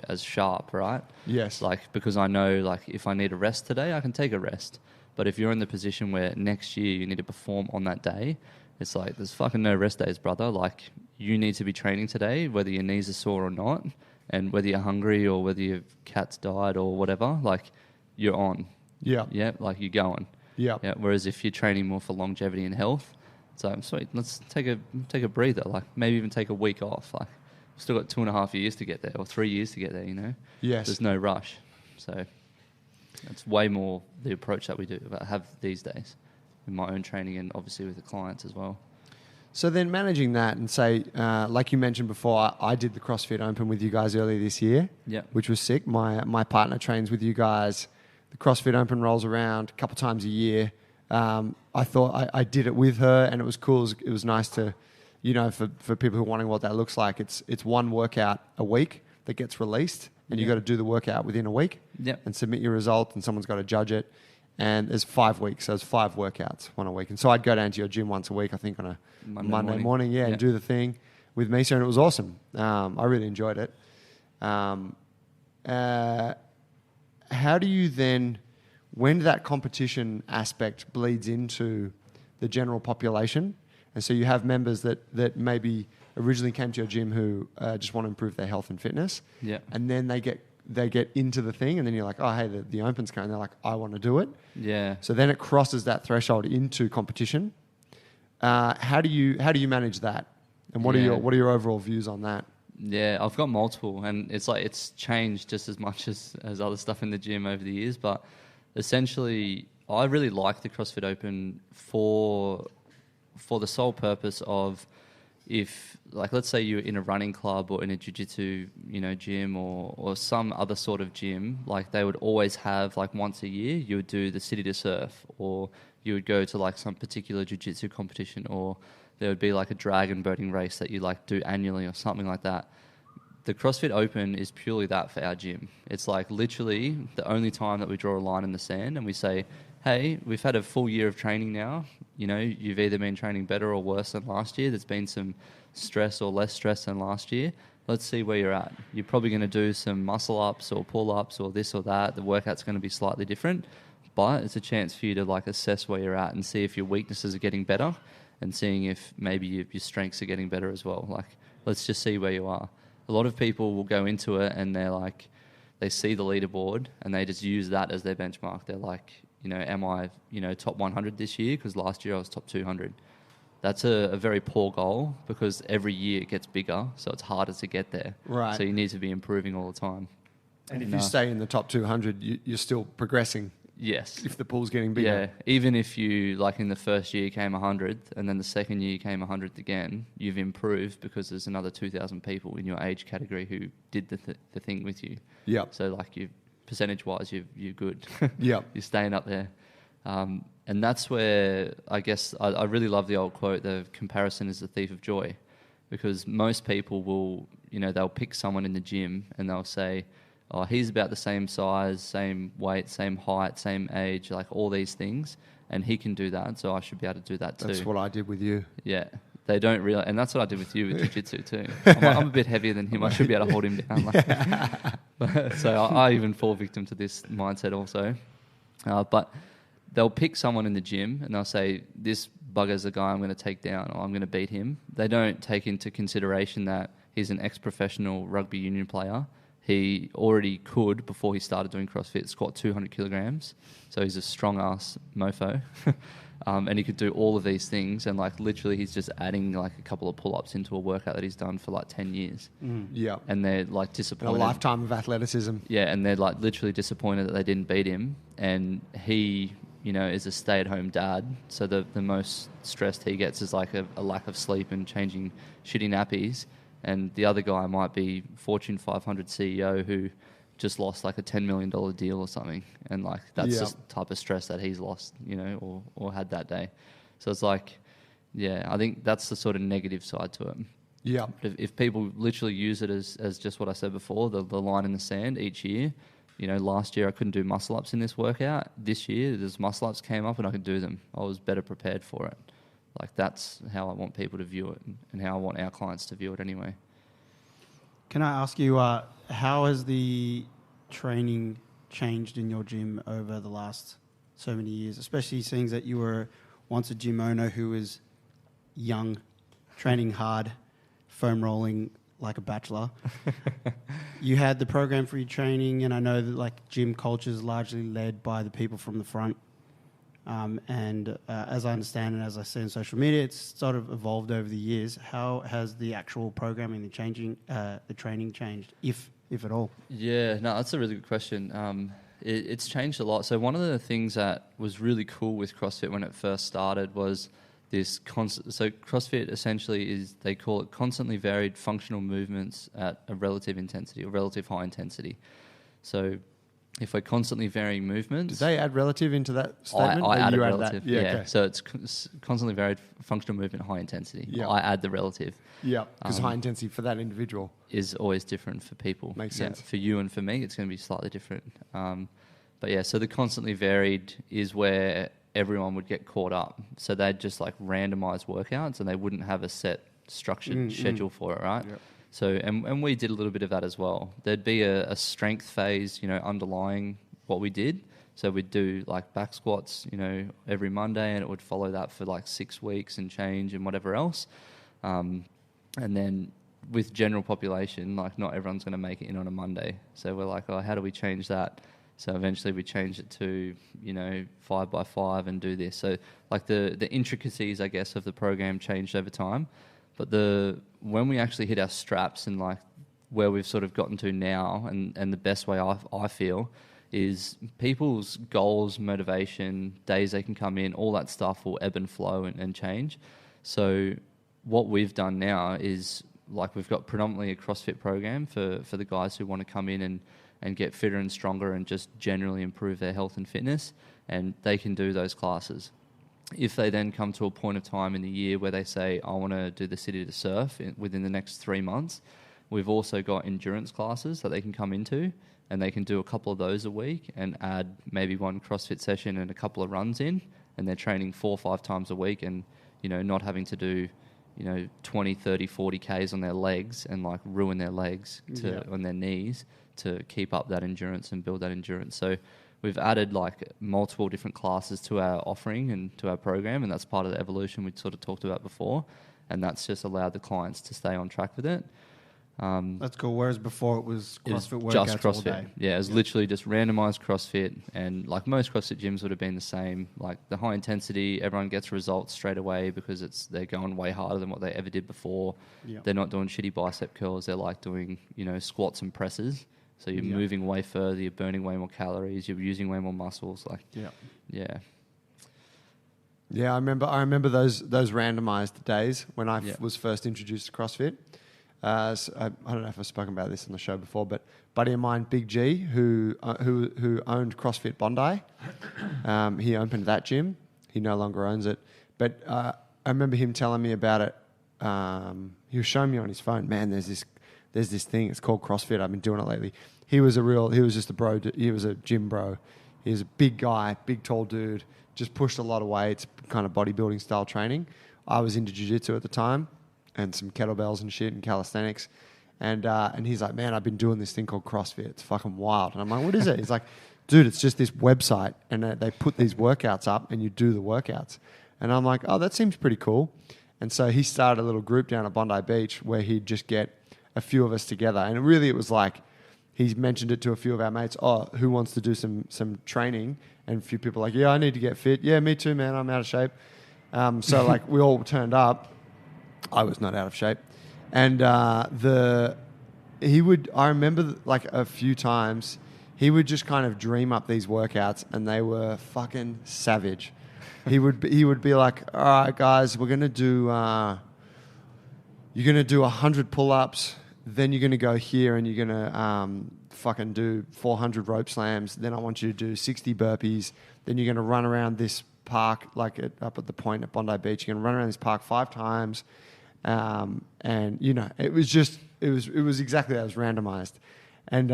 as sharp, right? Yes. Like, because I know, like, if I need a rest today, I can take a rest. But if you're in the position where next year you need to perform on that day, it's like, there's fucking no rest days, brother. Like, you need to be training today, whether your knees are sore or not, and whether you're hungry or whether your cat's died or whatever, like, you're on. Yeah. Yeah, like, you're going. Yeah. Yeah. Whereas if you're training more for longevity and health, so sweet, let's take a breather, like maybe even take a week off. Like, we've still got 2.5 years to get there, or 3 years to get there, Yes. There's no rush. So that's way more the approach that we have these days in my own training and obviously with the clients as well. So then managing that and say, like you mentioned before, I did the CrossFit Open with you guys earlier this year, which was sick. My partner trains with you guys. The CrossFit Open rolls around a couple times a year. I thought I did it with her, and it was cool. It was nice to, for people who are wondering what that looks like, it's one workout a week that gets released, and you've got to do the workout within a week and submit your result, and someone's got to judge it. And there's 5 weeks, so there's 5 workouts, one a week. And so I'd go down to your gym once a week, I think on a Monday morning, and do the thing with Misa, and it was awesome. I really enjoyed it. How do you then, when that competition aspect bleeds into the general population, and so you have members that maybe originally came to your gym who just want to improve their health and fitness, and then they get into the thing, and then you're like, oh, hey, the Open's going. They're like, I want to do it. Yeah. So then it crosses that threshold into competition. How do you manage that? And what are your overall views on that? Yeah, I've got multiple, and it's changed just as much as other stuff in the gym over the years. But essentially, I really like the CrossFit Open for the sole purpose of, if, like, let's say you're in a running club or in a jiu-jitsu, gym or some other sort of gym, like they would always have, like, once a year, you would do the City to Surf, or you would go to like some particular jiu-jitsu competition, or there would be like a dragon boating race that you like do annually or something like that. The CrossFit Open is purely that for our gym. It's like literally the only time that we draw a line in the sand and we say, hey, we've had a full year of training now. You've either been training better or worse than last year. There's been some stress or less stress than last year. Let's see where you're at. You're probably going to do some muscle ups or pull ups or this or that. The workout's going to be slightly different, but it's a chance for you to like assess where you're at and see if your weaknesses are getting better and seeing if maybe your strengths are getting better as well. Like, let's just see where you are. A lot of people will go into it and they're like, they see the leaderboard and they just use that as their benchmark. They're like, am I, top 100 this year? Because last year I was top 200. That's a very poor goal because every year it gets bigger, so it's harder to get there. Right. So you need to be improving all the time. And if you stay in the top 200, you're still progressing. Yes. If the pool's getting bigger. Yeah. Even if you, like in the first year you came 100th and then the second year you came 100th again, you've improved because there's another 2,000 people in your age category who did the thing with you. Yeah. So like you, percentage-wise, you're good. Yeah. You're staying up there. And that's where I guess I really love the old quote, the comparison is the thief of joy, because most people will, they'll pick someone in the gym and they'll say, oh, he's about the same size, same weight, same height, same age, like all these things, and he can do that, so I should be able to do that too. That's what I did with you. Yeah. They don't realize, and that's what I did with you with jiu-jitsu too. I'm a bit heavier than him. I should be able to hold him down. Like. So I even fall victim to this mindset also. But they'll pick someone in the gym and they'll say, this bugger's the guy I'm going to take down or I'm going to beat him. They don't take into consideration that he's an ex-professional rugby union player. He already could, before he started doing CrossFit, squat 200 kilograms. So he's a strong-ass mofo. And he could do all of these things. And, like, literally he's just adding, like, a couple of pull-ups into a workout that he's done for, like, 10 years. Yeah. And they're, like, disappointed. And a lifetime of athleticism. Yeah, and they're, like, literally disappointed that they didn't beat him. And he, is a stay-at-home dad. So the most stressed he gets is, like, a lack of sleep and changing shitty nappies. And the other guy might be Fortune 500 CEO who just lost like a $10 million deal or something. And like, that's just the type of stress that he's lost, or had that day. So it's like, yeah, I think that's the sort of negative side to it. Yeah. But if people literally use it as just what I said before, the line in the sand each year, last year I couldn't do muscle ups in this workout. This year, those muscle ups came up and I could do them. I was better prepared for it. Like that's how I want people to view it, and how I want our clients to view it anyway. Can I ask you, how has the training changed in your gym over the last so many years, especially seeing that you were once a gym owner who was young, training hard, foam rolling like a bachelor. You had the program for your training, and I know that like gym culture is largely led by the people from the front. As I understand and as I see on social media, it's sort of evolved over the years. How has the actual programming, the training changed, if at all? Yeah, no, that's a really good question. It's changed a lot. So one of the things that was really cool with CrossFit when it first started was this constant. So CrossFit essentially is, they call it constantly varied functional movements at a relative intensity or relative high intensity. So if we're constantly varying movements... Did they add relative into that statement? I added you relative. Yeah, Okay. okay. So it's constantly varied functional movement, high intensity. Yeah. I add the relative. Yeah, because high intensity for that individual Is always different for people. Makes sense. For you and for me, it's going to be slightly different. But yeah, so the constantly varied is where everyone would get caught up. So they'd just like randomize workouts, and they wouldn't have a set structured schedule for it, right? Yep. So, and we did a little bit of that as well. There'd be a strength phase, underlying what we did. So we'd do like back squats, every Monday, and it would follow that for like 6 weeks and change and whatever else. And then with general population, like not everyone's going to make it in on a Monday. So we're like, how do we change that? So eventually we changed it to, 5x5 and do this. So like the intricacies, I guess, of the program changed over time. But when we actually hit our straps and like where we've sort of gotten to now, and the best way I feel is people's goals, motivation, days they can come in, all that stuff will ebb and flow and change. So what we've done now is like we've got predominantly a CrossFit program for the guys who want to come in and get fitter and stronger and just generally improve their health and fitness, and they can do those classes. If they then come to a point of time in the year where they say, I want to do the City to Surf within the next 3 months, we've also got endurance classes that they can come into, and they can do a couple of those a week and add maybe one CrossFit session and a couple of runs in, and they're training 4 or 5 times a week and, not having to do, 20, 30, 40 Ks on their legs and like ruin their legs on their knees to keep up that endurance and build that endurance. So we've added like multiple different classes to our offering and to our program, and that's part of the evolution we sort of talked about before, and that's just allowed the clients to stay on track with it. That's cool. Whereas before it was CrossFit workouts just CrossFit. all day. Yeah, it was literally just randomized CrossFit, and like most CrossFit gyms would have been the same. Like the high intensity, everyone gets results straight away because they're going way harder than what they ever did before. Yep. They're not doing shitty bicep curls. They're like doing squats and presses. So you're moving way further. You're burning way more calories. You're using way more muscles. Like yeah. Yeah, I remember those randomized days when I was first introduced to CrossFit. So I don't know if I've spoken about this on the show before, but a buddy of mine, Big G, who owned CrossFit Bondi, he opened that gym. He no longer owns it, but I remember him telling me about it. He was showing me on his phone. Man, there's this thing. It's called CrossFit. I've been doing it lately. He was just a bro. He was a gym bro. He was a big guy, big tall dude. Just pushed a lot of weights, kind of bodybuilding style training. I was into jiu-jitsu at the time, and some kettlebells and shit and calisthenics. And he's like, man, I've been doing this thing called CrossFit. It's fucking wild. And I'm like, what is it? He's like, dude, it's just this website, and they put these workouts up, and you do the workouts. And I'm like, oh, that seems pretty cool. And so he started a little group down at Bondi Beach where he'd just get a few of us together. And it was like, he's mentioned it to a few of our mates. Oh, who wants to do some training? And a few people like, yeah, I need to get fit. Yeah, me too, man. I'm out of shape. So like we all turned up. I was not out of shape. And I remember like a few times, he would just kind of dream up these workouts, and they were fucking savage. He would be like, all right, guys, we're going to do, you're going to do 100 pull-ups. Then you're going to go here and you're going to fucking do 400 rope slams. Then I want you to do 60 burpees. Then you're going to run around this park, like up at the point at Bondi Beach. You're going to run around this park 5 times. And, it was exactly that. It was randomized. And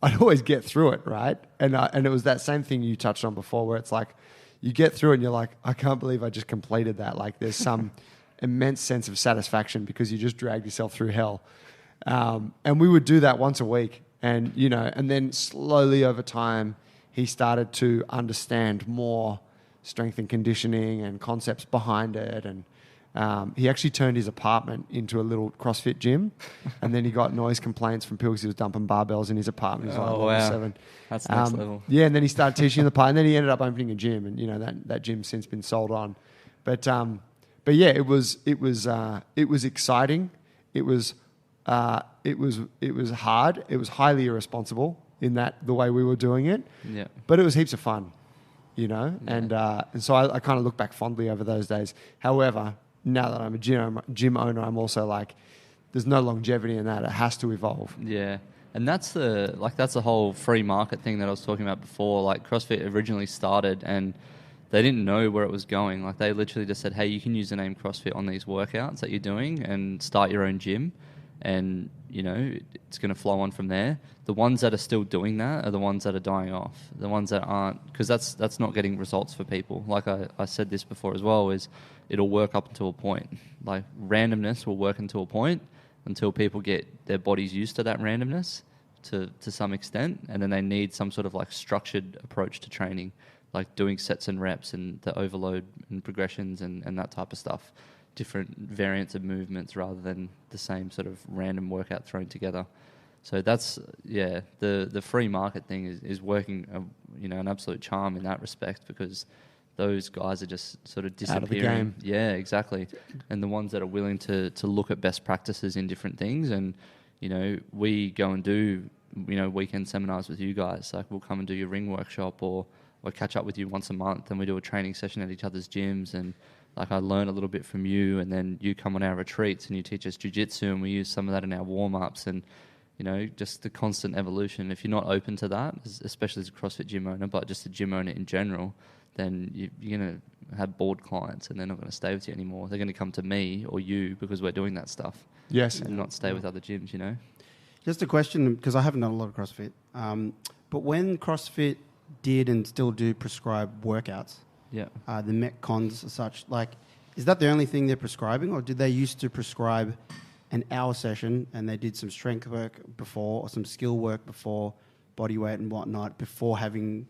I'd always get through it, right? And it was that same thing you touched on before where it's like, you get through it and you're like, I can't believe I just completed that. Like there's some immense sense of satisfaction because you just dragged yourself through hell. And we would do that once a week. And, you know, and then slowly over time, he started to understand more strength and conditioning and concepts behind it. And he actually turned his apartment into a little CrossFit gym. And then he got noise complaints from people because he was dumping barbells in his apartment. He was like level 7. That's next level. Yeah, and then he started teaching the part. And then he ended up opening a gym. And, you know, that gym's since been sold on. But yeah, it was exciting. It was hard. It was highly irresponsible in that the way we were doing it. Yeah. But it was heaps of fun, you know. Yeah. And so I kind of look back fondly over those days. However, now that I'm a gym owner, I'm also like, there's no longevity in that. It has to evolve. Yeah. And that's the whole free market thing that I was talking about before. Like CrossFit originally started and they didn't know where it was going. Like they literally just said, hey, you can use the name CrossFit on these workouts that you're doing and start your own gym. And, you know, it's going to flow on from there. The ones that are still doing that are the ones that are dying off. The ones that aren't, because that's not getting results for people. Like I said this before as well, is it'll work up until a point. Like randomness will work until a point until people get their bodies used to that randomness to some extent. And then they need some sort of like structured approach to training, like doing sets and reps and the overload and progressions and that type of stuff. Different variants of movements rather than the same sort of random workout thrown together. So that's, yeah, the free market thing is working, an absolute charm in that respect because those guys are just sort of disappearing. Out of the game. Yeah, exactly. And the ones that are willing to look at best practices in different things. And, you know, we go and do, you know, weekend seminars with you guys. Like we'll come and do your ring workshop or catch up with you once a month and we do a training session at each other's gyms and like I learn a little bit from you and then you come on our retreats and you teach us jiu-jitsu and we use some of that in our warm-ups and, you know, just the constant evolution. If you're not open to that, especially as a CrossFit gym owner, but just a gym owner in general, then you're going to have bored clients and they're not going to stay with you anymore. They're going to come to me or you because we're doing that stuff. Yes. And not stay with other gyms, you know? Just a question, because I haven't done a lot of CrossFit, but when CrossFit did and still do prescribe workouts, Yeah. The Metcons as such, like, is that the only thing they're prescribing, or did they used to prescribe an hour session and they did some strength work before or some skill work before, body weight and whatnot, before having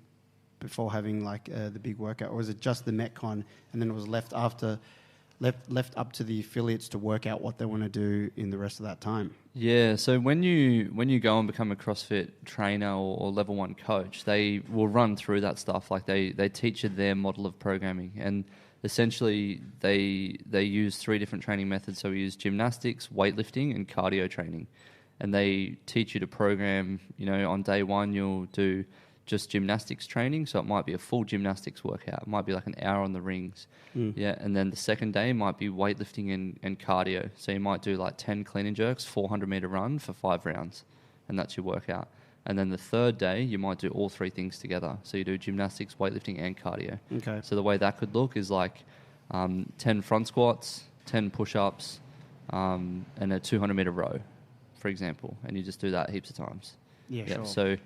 like the big workout, or was it just the Metcon and then it was left up to the affiliates to work out what they want to do in the rest of that time? Yeah, so when you go and become a CrossFit trainer or level 1 coach, they will run through that stuff. Like they teach you their model of programming, and essentially they use 3 different training methods. So we use gymnastics, weightlifting, and cardio training, and they teach you to program. You know, on day 1 you'll do just gymnastics training, so it might be a full gymnastics workout. It might be like an hour on the rings. Yeah, and then the second day might be weightlifting and cardio. So you might do like 10 clean and jerks, 400-meter run for 5 rounds, and that's your workout. And then the third day, you might do all 3 things together. So you do gymnastics, weightlifting, and cardio. Okay. So the way that could look is like 10 front squats, 10 push-ups, and a 200-meter row, for example. And you just do that heaps of times. Yeah, Yep. sure. So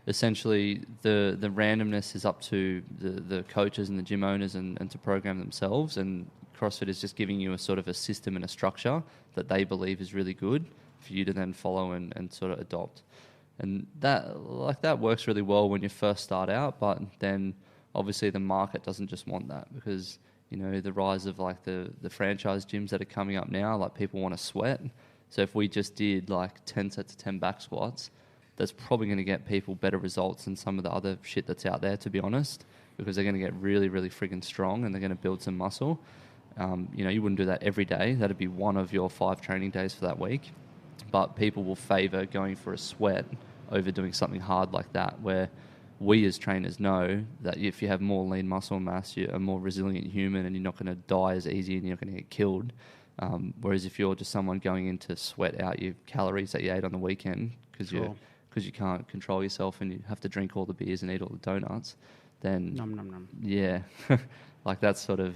essentially the randomness is up to the coaches and the gym owners and to program themselves, and CrossFit is just giving you a sort of a system and a structure that they believe is really good for you to then follow and sort of adopt. And that works really well when you first start out, but then obviously the market doesn't just want that, because you know the rise of like the franchise gyms that are coming up now, like people want to sweat. So if we just did like 10 sets of 10 back squats, that's probably going to get people better results than some of the other shit that's out there, to be honest, because they're going to get really, really friggin' strong and they're going to build some muscle. You know, you wouldn't do that every day. That'd be one of your 5 training days for that week. But people will favour going for a sweat over doing something hard like that, where we as trainers know that if you have more lean muscle mass, you're a more resilient human and you're not going to die as easy and you're not going to get killed. Whereas if you're just someone going in to sweat out your calories that you ate on the weekend because you can't control yourself and you have to drink all the beers and eat all the donuts, then Nom, nom, nom. yeah, like that's sort of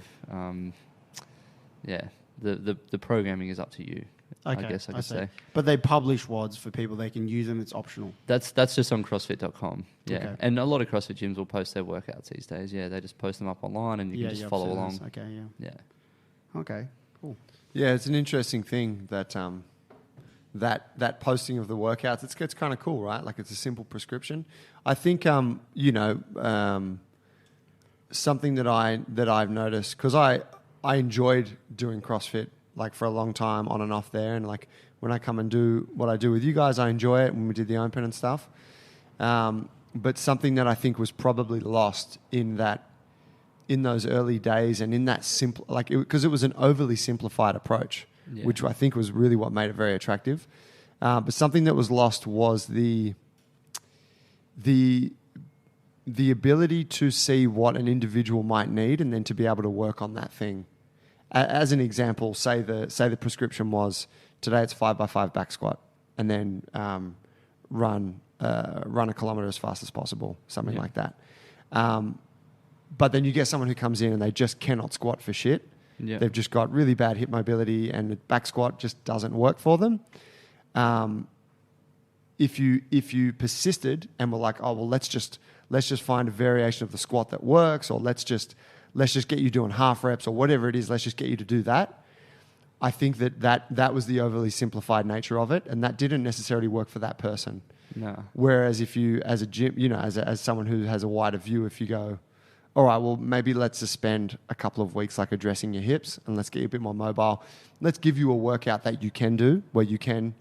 the programming is up to you. I guess I could see. say. But they publish WODs for people. They can use them. It's optional. That's just on CrossFit.com. Yeah, Okay. and a lot of CrossFit gyms will post their workouts these days. Yeah, they just post them up online, and you can just follow along. Okay, yeah. Yeah. Okay, cool. Yeah, it's an interesting thing that that posting of the workouts. It's kind of cool, right? Like it's a simple prescription. I think something that I've noticed, because I enjoyed doing CrossFit like for a long time on and off there, and like when I come and do what I do with you guys, I enjoy it when we did the open and stuff. But something that I think was probably lost in those early days and in that simple, like, because it was an overly simplified approach, which I think was really what made it very attractive. But something that was lost was the ability to see what an individual might need and then to be able to work on that thing. As an example, say the prescription was today it's 5x5 back squat, and then run a kilometer as fast as possible, something like that. But then you get someone who comes in and they just cannot squat for shit. Yeah. They've just got really bad hip mobility and the back squat just doesn't work for them. If you persisted and were like, oh well, let's just find a variation of the squat that works, or let's just get you doing half reps or whatever it is, let's just get you to do that. I think that was the overly simplified nature of it, and that didn't necessarily work for that person. No. Whereas if you, as a gym, as someone who has a wider view, if you go, all right, well, maybe let's suspend a couple of weeks, like addressing your hips, and let's get you a bit more mobile. Let's give you a workout that you can do, where you can,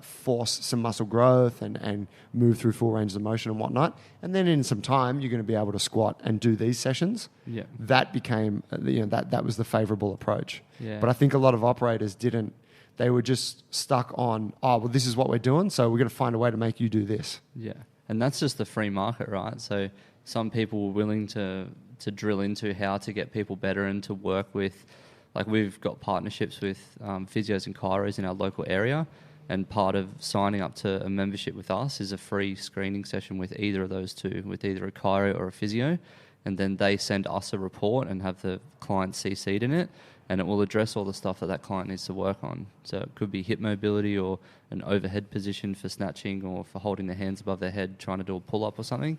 force some muscle growth and move through full range of motion and whatnot. And then in some time, you're going to be able to squat and do these sessions. Yeah. That became, that was the favorable approach. Yeah. But I think a lot of operators didn't. They were just stuck on, oh, well, this is what we're doing, so we're going to find a way to make you do this. Yeah. And that's just the free market, right? So some people were willing to drill into how to get people better and to work with, like we've got partnerships with physios and chiros in our local area, and part of signing up to a membership with us is a free screening session with either of those two, with either a chiro or a physio, and then they send us a report and have the client CC'd in it, and it will address all the stuff that client needs to work on. So it could be hip mobility or an overhead position for snatching or for holding their hands above their head trying to do a pull-up or something.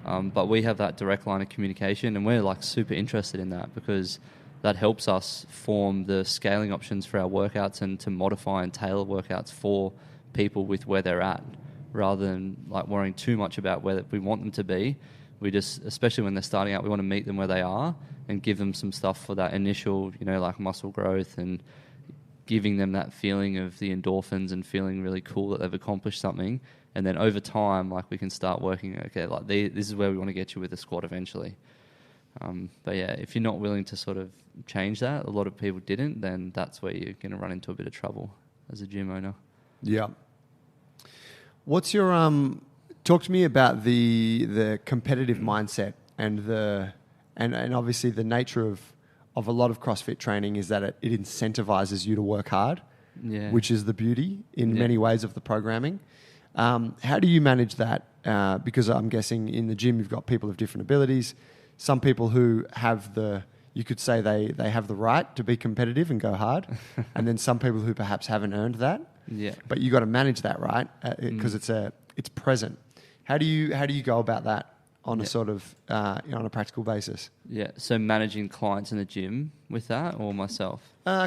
But we have that direct line of communication, and we're like super interested in that because that helps us form the scaling options for our workouts and to modify and tailor workouts for people with where they're at, rather than like worrying too much about where we want them to be. We just, especially when they're starting out, we want to meet them where they are and give them some stuff for that initial, like muscle growth and giving them that feeling of the endorphins and feeling really cool that they've accomplished something. And then over time, like we can start working, okay, like this is where we want to get you with the squat eventually. But yeah, if you're not willing to sort of change that, a lot of people didn't, then that's where you're going to run into a bit of trouble as a gym owner. Yeah. What's your talk to me about the competitive mindset and obviously the nature of a lot of CrossFit training is that it incentivizes you to work hard, which is the beauty in many ways of the programming. How do you manage that? Because I'm guessing in the gym you've got people of different abilities. Some people who have you could say they have the right to be competitive and go hard, and then some people who perhaps haven't earned that. Yeah. But you got to manage that, right? Because it's present. How do you go about that on a sort of on a practical basis? Yeah. So managing clients in the gym with that, or myself?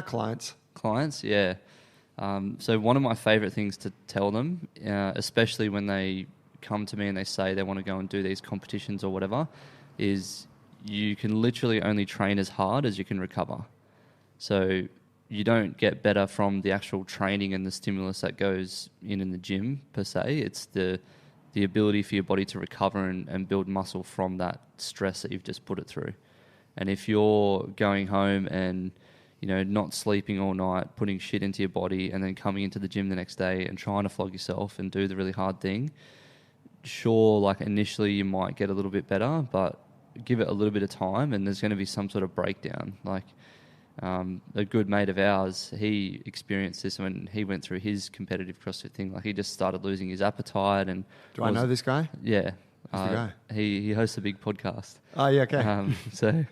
Clients. Clients. Yeah. So one of my favorite things to tell them, especially when they come to me and they say they want to go and do these competitions or whatever, is you can literally only train as hard as you can recover. So you don't get better from the actual training and the stimulus that goes in the gym per se. It's the ability for your body to recover and build muscle from that stress that you've just put it through. And if you're going home and not sleeping all night, putting shit into your body, and then coming into the gym the next day and trying to flog yourself and do the really hard thing, sure, like initially you might get a little bit better, but give it a little bit of time and there's going to be some sort of breakdown. Like a good mate of ours, he experienced this when he went through his competitive CrossFit thing. Like he just started losing his appetite. And do I know this guy? Yeah. Who's the guy? He hosts a big podcast. Oh, yeah, okay. So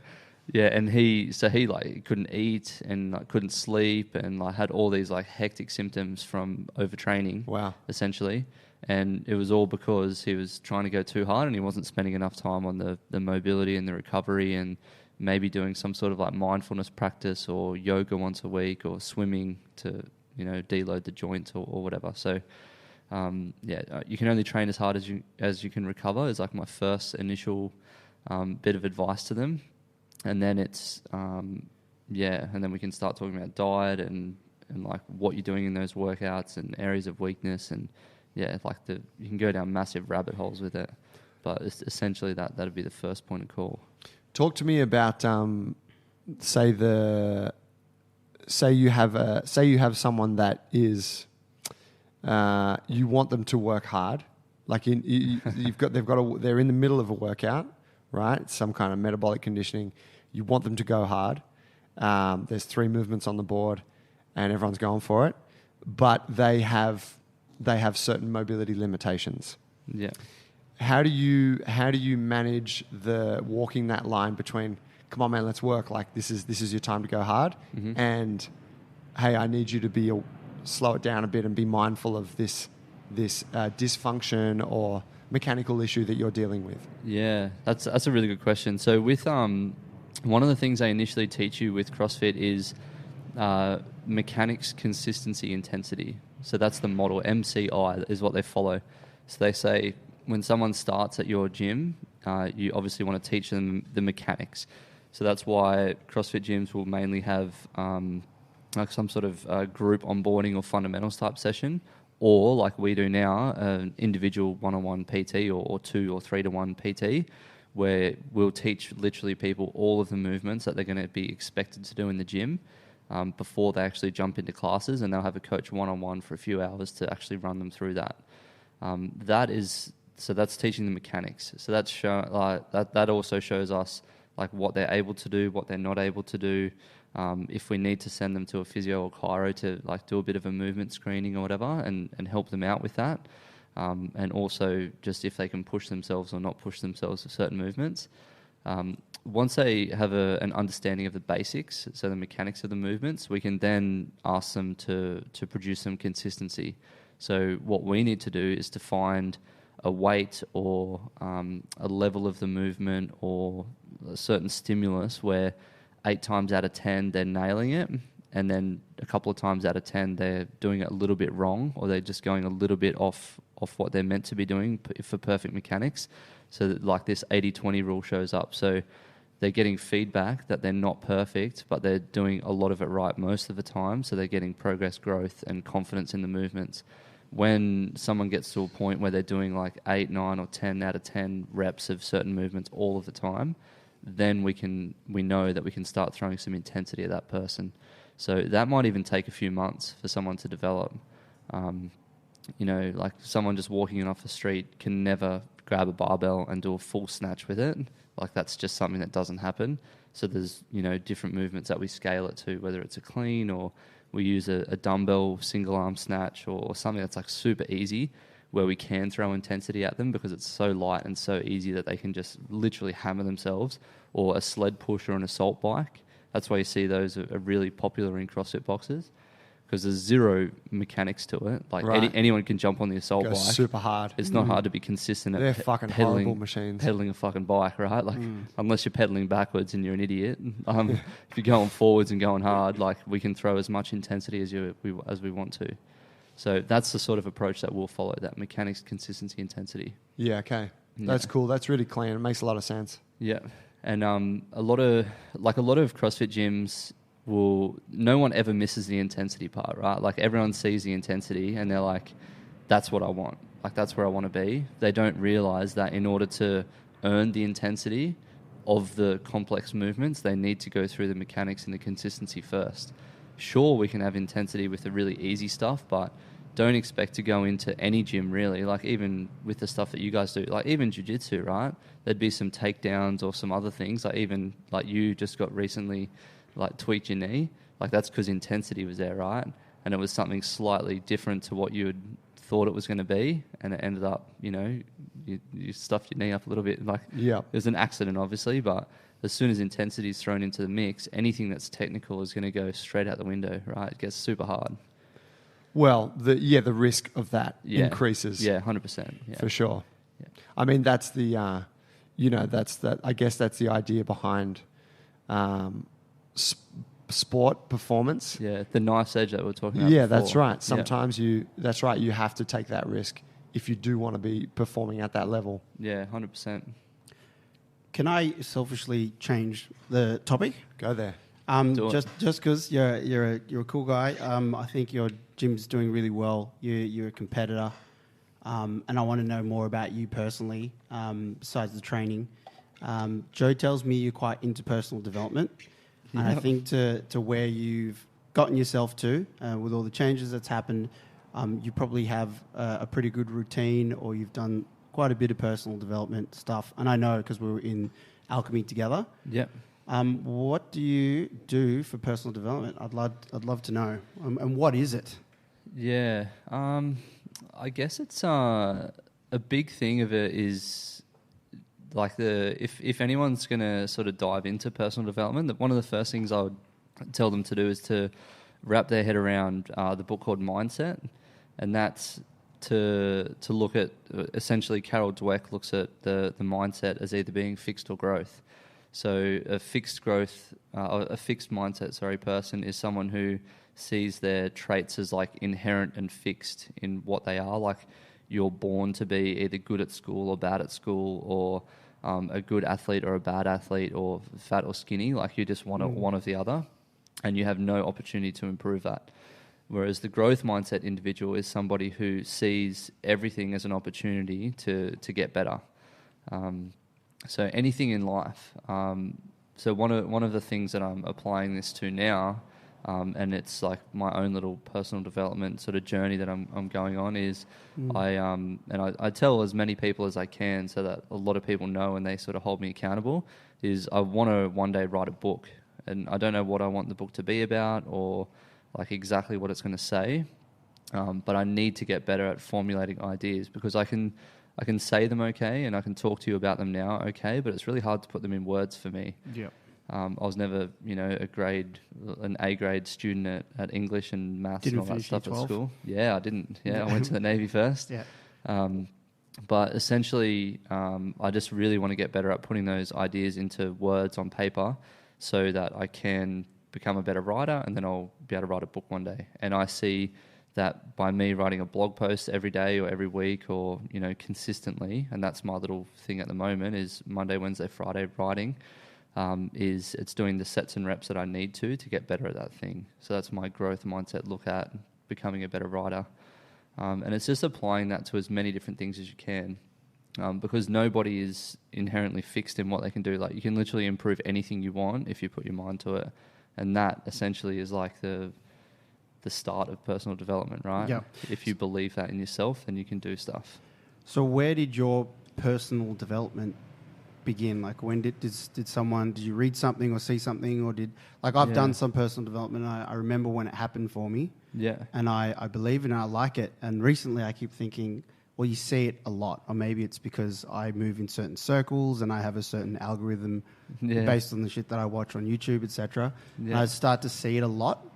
Yeah, and he like couldn't eat and like couldn't sleep and like had all these like hectic symptoms from overtraining. Wow. Essentially. And it was all because he was trying to go too hard and he wasn't spending enough time on the mobility and the recovery, and maybe doing some sort of like mindfulness practice or yoga once a week or swimming to, deload the joint or whatever. So, you can only train as hard as you can recover is like my first initial bit of advice to them. And then it's, and then we can start talking about diet and like what you're doing in those workouts and areas of weakness. And you can go down massive rabbit holes with it. But it's essentially that'd be the first point of call. Talk to me about, say you have someone that is, you want them to work hard. Like they're in the middle of a workout, right? Some kind of metabolic conditioning. You want them to go hard. There's 3 movements on the board, and everyone's going for it. But they have certain mobility limitations. Yeah. How do you manage walking that line between, come on man, let's work, like this is your time to go hard, and hey, I need you to slow it down a bit and be mindful of this dysfunction or mechanical issue that you're dealing with? Yeah, that's a really good question. So with one of the things they initially teach you with CrossFit is mechanics, consistency, intensity. So that's the model. MCI is what they follow. So they say when someone starts at your gym, you obviously want to teach them the mechanics. So that's why CrossFit gyms will mainly have like some sort of group onboarding or fundamentals type session, or like we do now, an individual one-on-one PT or 2 or 3 to 1 PT, where we'll teach literally people all of the movements that they're going to be expected to do in the gym before they actually jump into classes, and they'll have a coach one-on-one for a few hours to actually run them through that. So that's teaching the mechanics. So that also shows us like what they're able to do, what they're not able to do. If we need to send them to a physio or chiro to like do a bit of a movement screening or whatever, and help them out with that. And also just if they can push themselves or not push themselves for certain movements. Once they have an understanding of the basics, so the mechanics of the movements, we can then ask them to produce some consistency. So what we need to do is to find a weight or a level of the movement or a certain stimulus where 8 times out of 10 they're nailing it, and then a couple of times out of 10 they're doing it a little bit wrong, or they're just going a little bit off what they're meant to be doing for perfect mechanics. So that like this 80-20 rule shows up. So they're getting feedback that they're not perfect, but they're doing a lot of it right most of the time. So they're getting progress, growth, and confidence in the movements. When someone gets to a point where they're doing like 8, 9, or 10 out of 10 reps of certain movements all of the time, then we know that we can start throwing some intensity at that person. So that might even take a few months for someone to develop. Like someone just walking in off the street can never grab a barbell and do a full snatch with it. Like that's just something that doesn't happen. So there's, different movements that we scale it to, whether it's a clean or we use a dumbbell single arm snatch or something that's like super easy, where we can throw intensity at them because it's so light and so easy that they can just literally hammer themselves, or a sled push or an assault bike. That's why you see those are really popular in CrossFit boxes, because there's zero mechanics to it. Like anyone can jump on the assault bike. Super hard. It's not hard to be consistent. They're fucking horrible machines. Pedaling a fucking bike, right? Like unless you're pedaling backwards and you're an idiot. If you're going forwards and going hard, like we can throw as much intensity as we want to. So that's the sort of approach that we'll follow, that mechanics, consistency, intensity. Yeah, okay. That's cool. That's really clean. It makes a lot of sense. Yeah. And a lot of CrossFit gyms no one ever misses the intensity part, right? Like everyone sees the intensity and they're like, that's what I want. Like that's where I want to be. They don't realize that in order to earn the intensity of the complex movements, they need to go through the mechanics and the consistency first. Sure, we can have intensity with the really easy stuff, but don't expect to go into any gym really, like even with the stuff that you guys do, like even jiu-jitsu, right? There'd be some takedowns or some other things, like even like you just got recently like tweaked your knee, like that's because intensity was there, right? And it was something slightly different to what you had thought it was going to be, and it ended up, you stuffed your knee up a little bit. Like it was an accident, obviously, but as soon as intensity is thrown into the mix, anything that's technical is going to go straight out the window, right? It gets super hard. Well, the risk of that Yeah. increases. Yeah, 100%. Yeah. For sure. Yeah. I mean, that's the, I guess that's the idea behind sport performance. Yeah, the knife's edge that we were talking about Yeah, before. that's right. Yeah. Sometimes you have to take that risk if you do want to be performing at that level. Yeah, 100%. Can I selfishly change the topic? Go there. Do it. Just because you're a cool guy. I think your gym's doing really well. You're a competitor, and I want to know more about you personally. Besides the training, Joe tells me you're quite into personal development, and I think to where you've gotten yourself to with all the changes that's happened, you probably have a pretty good routine, or you've done quite a bit of personal development stuff. And I know because we were in Alchemy together. Yeah. What do you do for personal development? I'd love to know. And what is it? Yeah. I guess it's a big thing of it is like if anyone's going to sort of dive into personal development, one of the first things I would tell them to do is to wrap their head around the book called Mindset, and that's to look at essentially Carol Dweck looks at the mindset as either being fixed or growth. So a fixed mindset, person is someone who sees their traits as like inherent and fixed in what they are. Like you're born to be either good at school or bad at school, or a good athlete or a bad athlete, or fat or skinny. Like you just want one of the other, and you have no opportunity to improve that. Whereas the growth mindset individual is somebody who sees everything as an opportunity to get better. So anything in life. So one of the things that I'm applying this to now, and it's like my own little personal development sort of journey that I'm going on is I tell as many people as I can so that a lot of people know and they sort of hold me accountable, is I want to one day write a book, and I don't know what I want the book to be about or like exactly what it's going to say, but I need to get better at formulating ideas, because I can say them okay and I can talk to you about them now okay, but it's really hard to put them in words for me. Yeah. I was never, an A grade student at English and maths and all that stuff at school. Yeah, I didn't. Yeah, I went to the Navy first. Yeah. But essentially, I just really want to get better at putting those ideas into words on paper so that I can become a better writer, and then I'll be able to write a book one day. And I see that by me writing a blog post every day or every week or, consistently, and that's my little thing at the moment is Monday, Wednesday, Friday writing, it's doing the sets and reps that I need to get better at that thing. So that's my growth mindset look at becoming a better writer. And it's just applying that to as many different things as you can, because nobody is inherently fixed in what they can do. Like you can literally improve anything you want if you put your mind to it. And that essentially is like the start of personal development, right? Yeah. If you believe that in yourself, then you can do stuff. So where did your personal development begin? Like when did you read something or see something, or I've done some personal development. I remember when it happened for me. Yeah. And I believe in it, I like it. And recently I keep thinking, well, you see it a lot, or maybe it's because I move in certain circles and I have a certain algorithm based on the shit that I watch on YouTube, etc. Yeah. I start to see it a lot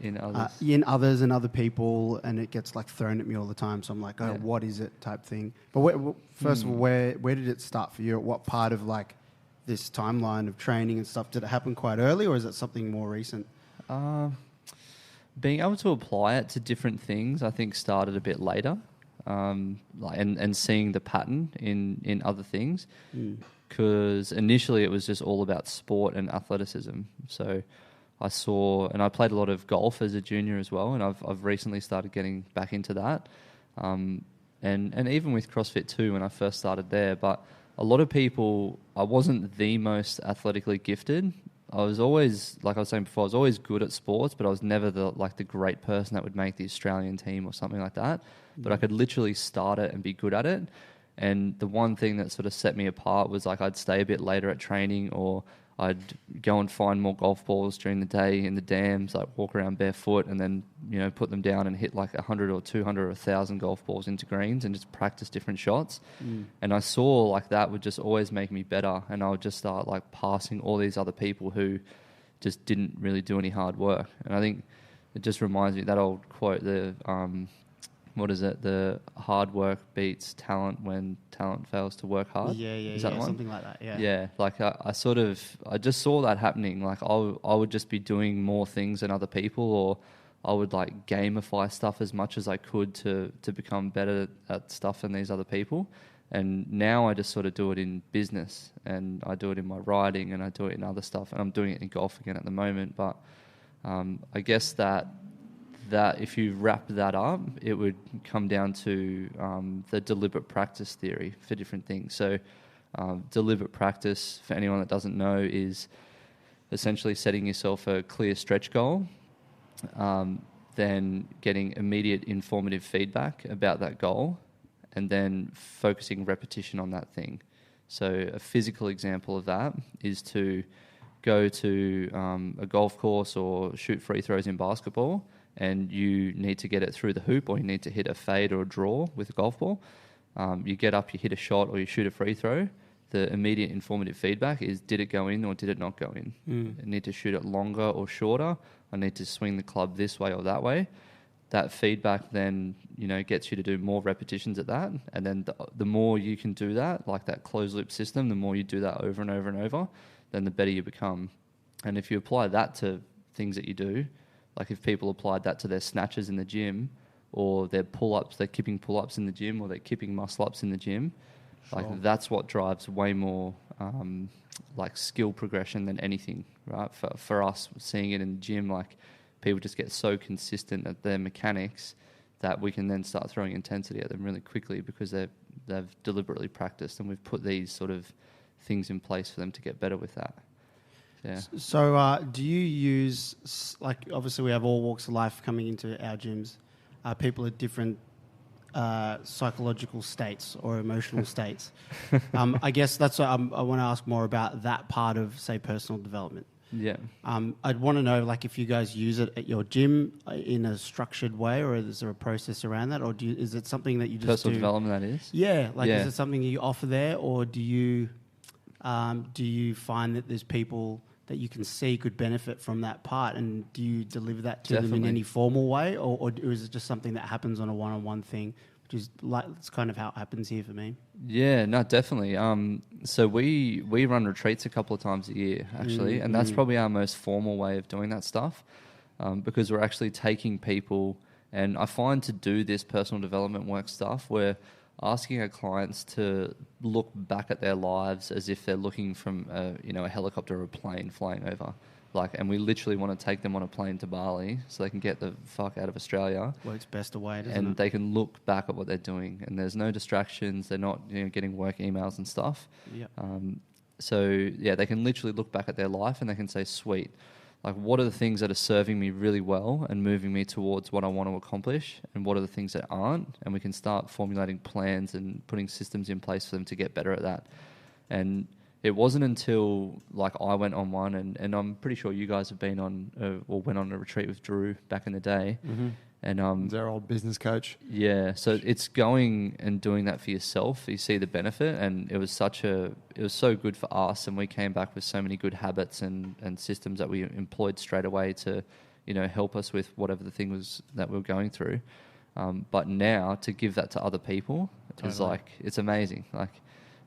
in others and other people, and it gets like thrown at me all the time. So I'm like, what is it type thing? But first of all, where did it start for you? At what part of like this timeline of training and stuff? Did it happen quite early, or is it something more recent? Being able to apply it to different things, I think, started a bit later. And seeing the pattern in other things, because initially it was just all about sport and athleticism. So I saw, and I played a lot of golf as a junior as well, and I've recently started getting back into that, and even with CrossFit too when I first started there. But a lot of people, I wasn't the most athletically gifted. I was always, like I was saying before, I was always good at sports, but I was never the great person that would make the Australian team or something like that. But I could literally start it and be good at it. And the one thing that sort of set me apart was like I'd stay a bit later at training, or I'd go and find more golf balls during the day in the dams, like walk around barefoot and then, put them down and hit like 100 or 200 or 1,000 golf balls into greens and just practice different shots. And I saw like that would just always make me better. And I would just start like passing all these other people who just didn't really do any hard work. And I think it just reminds me that old quote, what is it? The hard work beats talent when talent fails to work hard. Is that one? Something like that. Yeah. Yeah, like I just saw that happening. Like I would just be doing more things than other people, or I would like gamify stuff as much as I could to become better at stuff than these other people. And now I just sort of do it in business, and I do it in my riding, and I do it in other stuff, and I'm doing it in golf again at the moment. But I guess that if you wrap that up, it would come down to the deliberate practice theory for different things. So deliberate practice, for anyone that doesn't know, is essentially setting yourself a clear stretch goal, then getting immediate informative feedback about that goal, and then focusing repetition on that thing. So a physical example of that is to go to a golf course or shoot free throws in basketball, and you need to get it through the hoop, or you need to hit a fade or a draw with a golf ball. You get up, you hit a shot, or you shoot a free throw. The immediate informative feedback is, did it go in or did it not go in? I need to shoot it longer or shorter. I need to swing the club this way or that way. That feedback then, gets you to do more repetitions at that. And then the more you can do that, like that closed loop system, the more you do that over and over and over, then the better you become. And if you apply that to things that you do, like if people applied that to their snatches in the gym, or their pull-ups, they're kipping pull-ups in the gym, or they're kipping muscle-ups in the gym, like that's what drives way more like skill progression than anything, right? For us, seeing it in the gym, like people just get so consistent at their mechanics that we can then start throwing intensity at them really quickly because they've deliberately practiced, and we've put these sort of things in place for them to get better with that. Yeah. So do you use, like, obviously we have all walks of life coming into our gyms, people at different psychological states or emotional states. I guess that's what I want to ask more about, that part of, say, personal development. Yeah. I'd want to know, like, if you guys use it at your gym in a structured way, or is there a process around that, or is it something that you just personal do? development, that is? Yeah. Like, is it something you offer there, or do you find that there's people that you can see could benefit from that part, and do you deliver that to them in any formal way, or is it just something that happens on a one-on-one thing, which is like, it's kind of how it happens here for me? Yeah, no, definitely. So we run retreats a couple of times a year, actually, and that's probably our most formal way of doing that stuff, because we're actually taking people, and I find to do this personal development work stuff, we're asking our clients to look back at their lives as if they're looking from a helicopter or a plane flying over. And we literally want to take them on a plane to Bali so they can get the fuck out of Australia. Works best away, doesn't it? And they can look back at what they're doing, and there's no distractions. They're not getting work emails and stuff. Yep. They can literally look back at their life and they can say, sweet, like, what are the things that are serving me really well and moving me towards what I want to accomplish, and what are the things that aren't? And we can start formulating plans and putting systems in place for them to get better at that. And it wasn't until, like, I went on one, and I'm pretty sure you guys have been on or went on a retreat with Drew back in the day. Mm-hmm. And their old business coach. Yeah, so it's going and doing that for yourself. You see the benefit, and it was so good for us, and we came back with so many good habits and systems that we employed straight away to, help us with whatever the thing was that we were going through. But now to give that to other people is like, it's amazing. Like,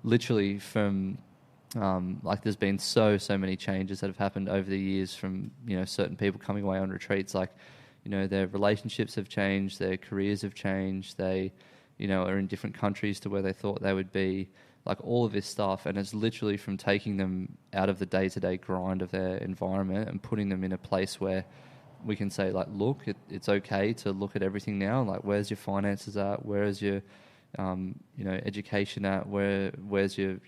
literally from there's been so many changes that have happened over the years from certain people coming away on retreats, like. Their relationships have changed, their careers have changed, they, are in different countries to where they thought they would be, like all of this stuff. And it's literally from taking them out of the day-to-day grind of their environment and putting them in a place where we can say, like, look, it's okay to look at everything now. Like, where's your finances at? Where is your, education at? Where's your,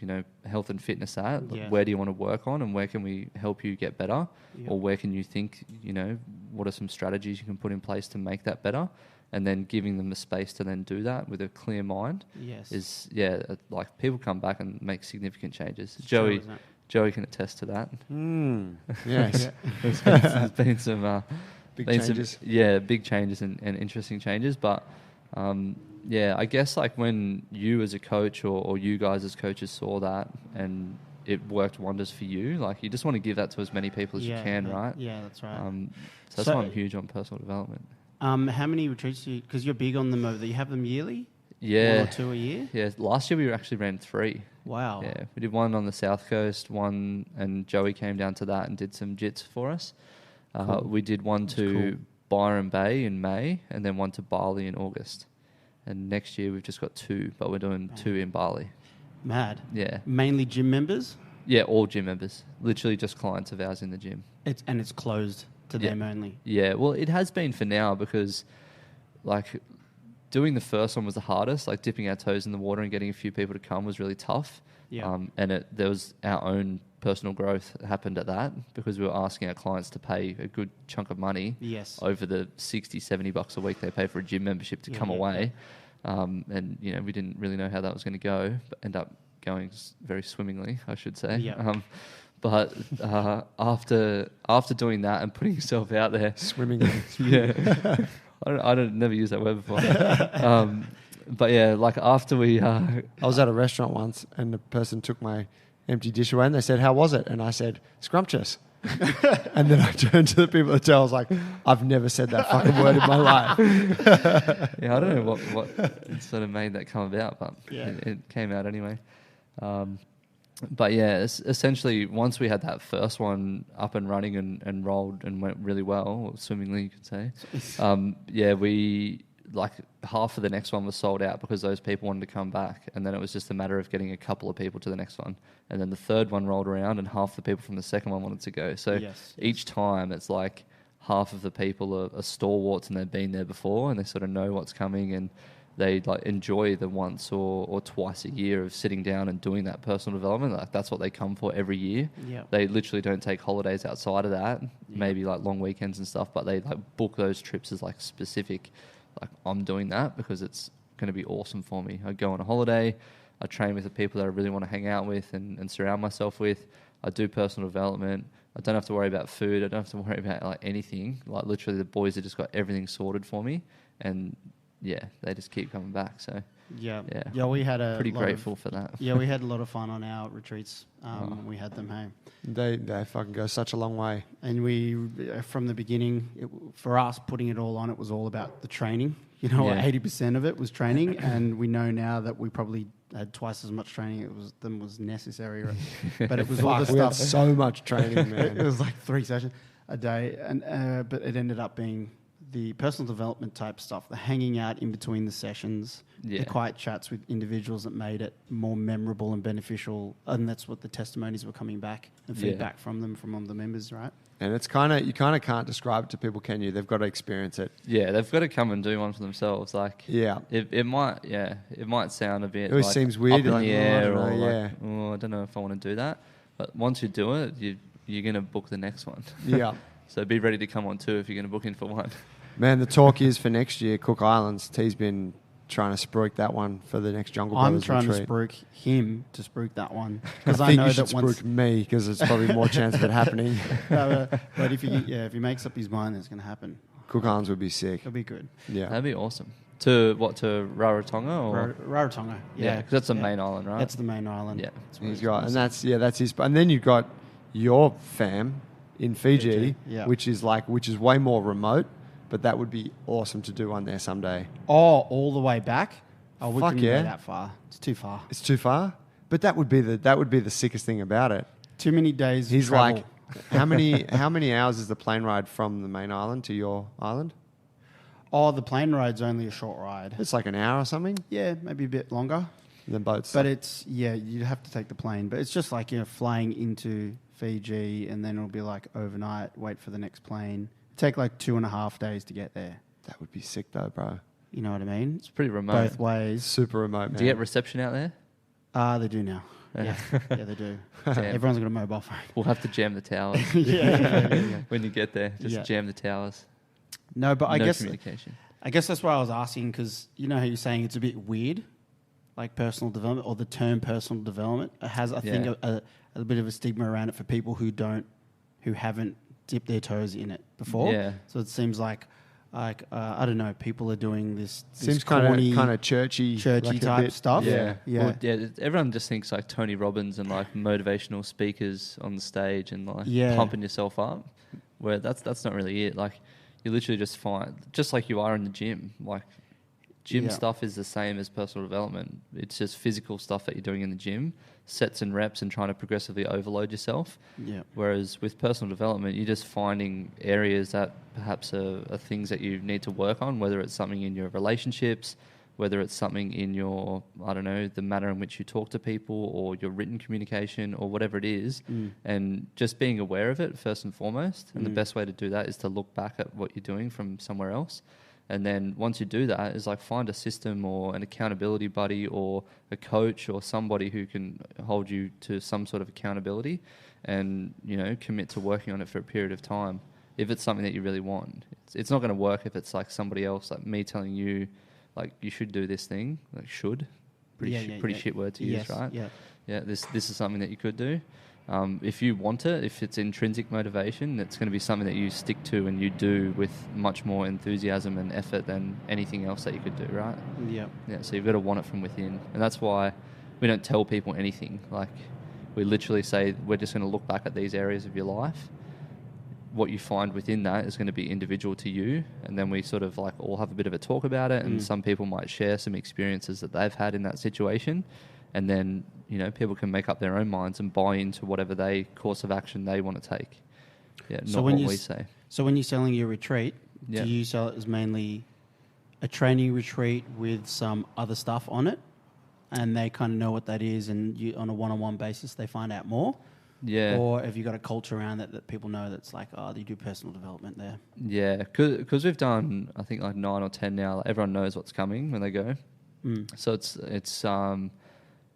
health and fitness at? Yeah. Where do you want to work on, and where can we help you get better? Yep. Or where can you think, what are some strategies you can put in place to make that better? And then giving them the space to then do that with a clear mind yes. is, like, people come back and make significant changes. It's Joey Joey can attest to that. Yes. There's been some Big been changes. big changes and interesting changes. But I guess like when you as a coach or you guys as coaches saw that and it worked wonders for you, like you just want to give that to as many people as you can, right? Yeah, that's right. So that's why I'm huge on personal development. How many retreats do you? Because you're big on them over there. You have them yearly. Yeah. 1 or 2 a year. Yeah. Last year we actually ran 3. Wow. Yeah, we did one on the south coast, one, and Joey came down to that and did some jits for us. Cool. We did one to Byron Bay in May, and then one to Bali in August. And next year we've just got 2, but we're doing 2 in Bali. Mad. Yeah, Mainly gym members. yeah, all gym members, literally just clients of ours in the gym. It's closed to them only. Yeah, well, it has been for now because, like, doing the first one was the hardest. Like dipping our toes in the water and getting a few people to come was really tough. Yeah. And there was our own personal growth that happened at that because we were asking our clients to pay a good chunk of money over the $60-$70 a week they pay for a gym membership to come away. And, you know, we didn't really know how that was going to go, but end up going very swimmingly, I should say. Yeah. But after doing that and putting yourself out there... Swimming. Yeah. I don't never used that word before. But yeah, like after we... I was at a restaurant once and the person took my empty dish away and they said, "How was it?" And I said, "Scrumptious." And then I turned to the people at the table. I was like, "I've never said that fucking word in my life." Yeah, I don't know what sort of made that come about, but it came out anyway. But yeah, essentially, once we had that first one up and running and rolled and went really well, or swimmingly, you could say, we, like, half of the next one was sold out because those people wanted to come back. And then it was just a matter of getting a couple of people to the next one. And then the third one rolled around and half the people from the second one wanted to go. So each time it's like half of the people are stalwarts and they've been there before and they sort of know what's coming and they like enjoy the once or twice a year of sitting down and doing that personal development. Like that's what they come for every year. Yeah. They literally don't take holidays outside of that, maybe like long weekends and stuff, but they like book those trips as like specific, like I'm doing that because it's going to be awesome for me. I go on a holiday, I train with the people that I really want to hang out with and surround myself with. I do personal development. I don't have to worry about food. I don't have to worry about like anything. Like literally the boys have just got everything sorted for me and yeah, they just keep coming back. So we had pretty grateful for that. Yeah, we had a lot of fun on our retreats. When we had them home. They fucking go such a long way. And we, from the beginning, for us putting it all on, it was all about the training. You know, 80% of it was training, and we know now that we probably had twice as much training was necessary. Right? But it was all the stuff. We had so much training, man. It was like 3 sessions a day, and but it ended up being the personal development type stuff, the hanging out in between the sessions, the quiet chats with individuals that made it more memorable and beneficial. And that's what the testimonies were coming back and feedback from them, from all the members, right? And it's you kind of can't describe it to people, can you? They've got to experience it. Yeah, they've got to come and do one for themselves. Like, it might sound a bit. It always like seems weird. Up in like, the air, or like, I don't know if I want to do that. But once you do it, you're going to book the next one. Yeah. So be ready to come on 2 if you're going to book in for 1. Man, the talk is for next year, Cook Islands. T's been trying to spruik that one for the next Jungle Brothers retreat. I'm trying to spruik him to spruik that one. Because I know you that should spruik me because there's probably more chance of it happening. But if he makes up his mind, it's going to happen. Cook Islands would be sick. It'll be good. Yeah. That'd be awesome. To Rarotonga or Rarotonga? Yeah, because that's the main island, right? That's the main island. Yeah. He's got, and that's his. And then you've got your fam in Fiji, which is way more remote. But that would be awesome to do one there someday. Oh, all the way back? Oh, we couldn't yeah. go that far. It's too far. It's too far? But that would be the sickest thing about it. Too many days He's travel. like, how many hours is the plane ride from the main island to your island? Oh, the plane ride's only a short ride. It's like an hour or something? Yeah, maybe a bit longer. Than boats. But it's, you'd have to take the plane. But it's just like, flying into Fiji and then it'll be like overnight, wait for the next plane. Take like 2.5 days to get there. That would be sick though, bro. You know what I mean? It's pretty remote. Both ways. Super remote, man. Do you get reception out there? They do now. Yeah, they do. Damn. Everyone's got a mobile phone. We'll have to jam the towers. Yeah. When you get there, just jam the towers. No, but I no guess communication. I guess that's why I was asking because you know how you're saying it's a bit weird. like personal development or the term personal development. It has, I think, a bit of a stigma around it for people who haven't dipped their toes in it before. Yeah. So it seems like I don't know, people are doing this Seems corny, kind of churchy like a type bit. stuff. Yeah. Well, everyone just thinks like Tony Robbins and like motivational speakers on the stage and like pumping yourself up, where that's not really it. Like you literally just find, just like you are in the gym, like gym stuff is the same as personal development. It's just physical stuff that you're doing in the gym, sets and reps and trying to progressively overload yourself. Yeah. Whereas with personal development, you're just finding areas that perhaps are things that you need to work on, whether it's something in your relationships, whether it's something in your, I don't know, the manner in which you talk to people or your written communication or whatever it is. And just being aware of it first and foremost. And the best way to do that is to look back at what you're doing from somewhere else. And then once you do that, is like find a system or an accountability buddy or a coach or somebody who can hold you to some sort of accountability and, you know, commit to working on it for a period of time. If it's something that you really want, it's not going to work if it's like somebody else, like me telling you, like you should do this thing, like should, pretty shit word to use, right? Yeah. This is something that you could do. If you want it, if it's intrinsic motivation, it's going to be something that you stick to and you do with much more enthusiasm and effort than anything else that you could do, right? Yeah. Yeah. So you've got to want it from within, and that's why we don't tell people anything. Like we literally say we're just going to look back at these areas of your life. What you find within that is going to be individual to you, and then we sort of like all have a bit of a talk about it, and some people might share some experiences that they've had in that situation, and then, you know, people can make up their own minds and buy into whatever course of action they want to take. Yeah, So not when what we say. So when you're selling your retreat, Yeah. do you sell it as mainly a training retreat with some other stuff on it, and they kind of know what that is, and you, on a one-on-one basis, they find out more? Yeah. Or have you got a culture around that people know that's like, oh, you do personal development there? Yeah, because we've done, I think, like 9 or 10 now. Like everyone knows what's coming when they go. So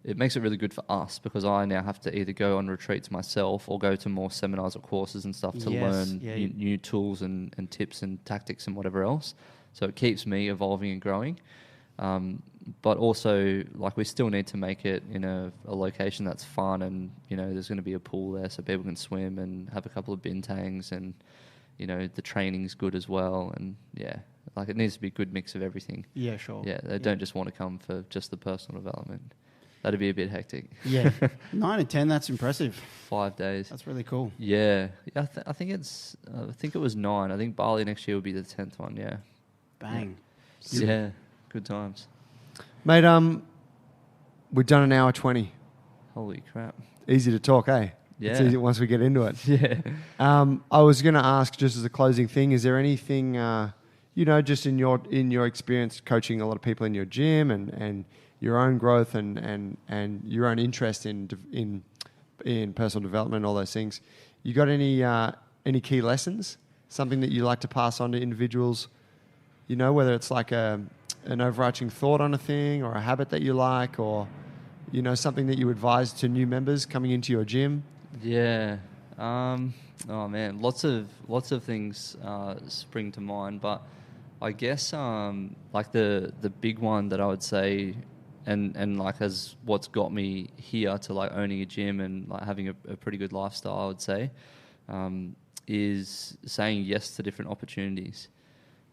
it makes it really good for us because I now have to either go on retreats myself or go to more seminars or courses and stuff to learn new tools and tips and tactics and whatever else. So it keeps me evolving and growing. But also, like, we still need to make it in a location that's fun, and, you know, there's going to be a pool there so people can swim and have a couple of bintangs, and, you know, the training's good as well. And, yeah, like, it needs to be a good mix of everything. Yeah, sure. Yeah, they don't just want to come for just the personal development. That'd be a bit hectic. Yeah. 9 and 10, that's impressive. 5 days. That's really cool. Yeah. I think it was 9. I think Bali next year will be the 10th one, yeah. Bang. Yeah, good times. Mate, we've done an hour 20. Holy crap. Easy to talk, eh? Yeah. It's easy once we get into it. Yeah. I was going to ask, just as a closing thing, is there anything, you know, just in your experience coaching a lot of people in your gym and your own growth and your own interest in personal development, all those things, you got any key lessons? Something that you like to pass on to individuals? You know, whether it's like an overarching thought on a thing or a habit that you like, or, you know, something that you advise to new members coming into your gym? Yeah. Oh man, lots of things spring to mind, but I guess like the big one that I would say, and like as what's got me here to like owning a gym and like having a pretty good lifestyle, I would say, is saying yes to different opportunities.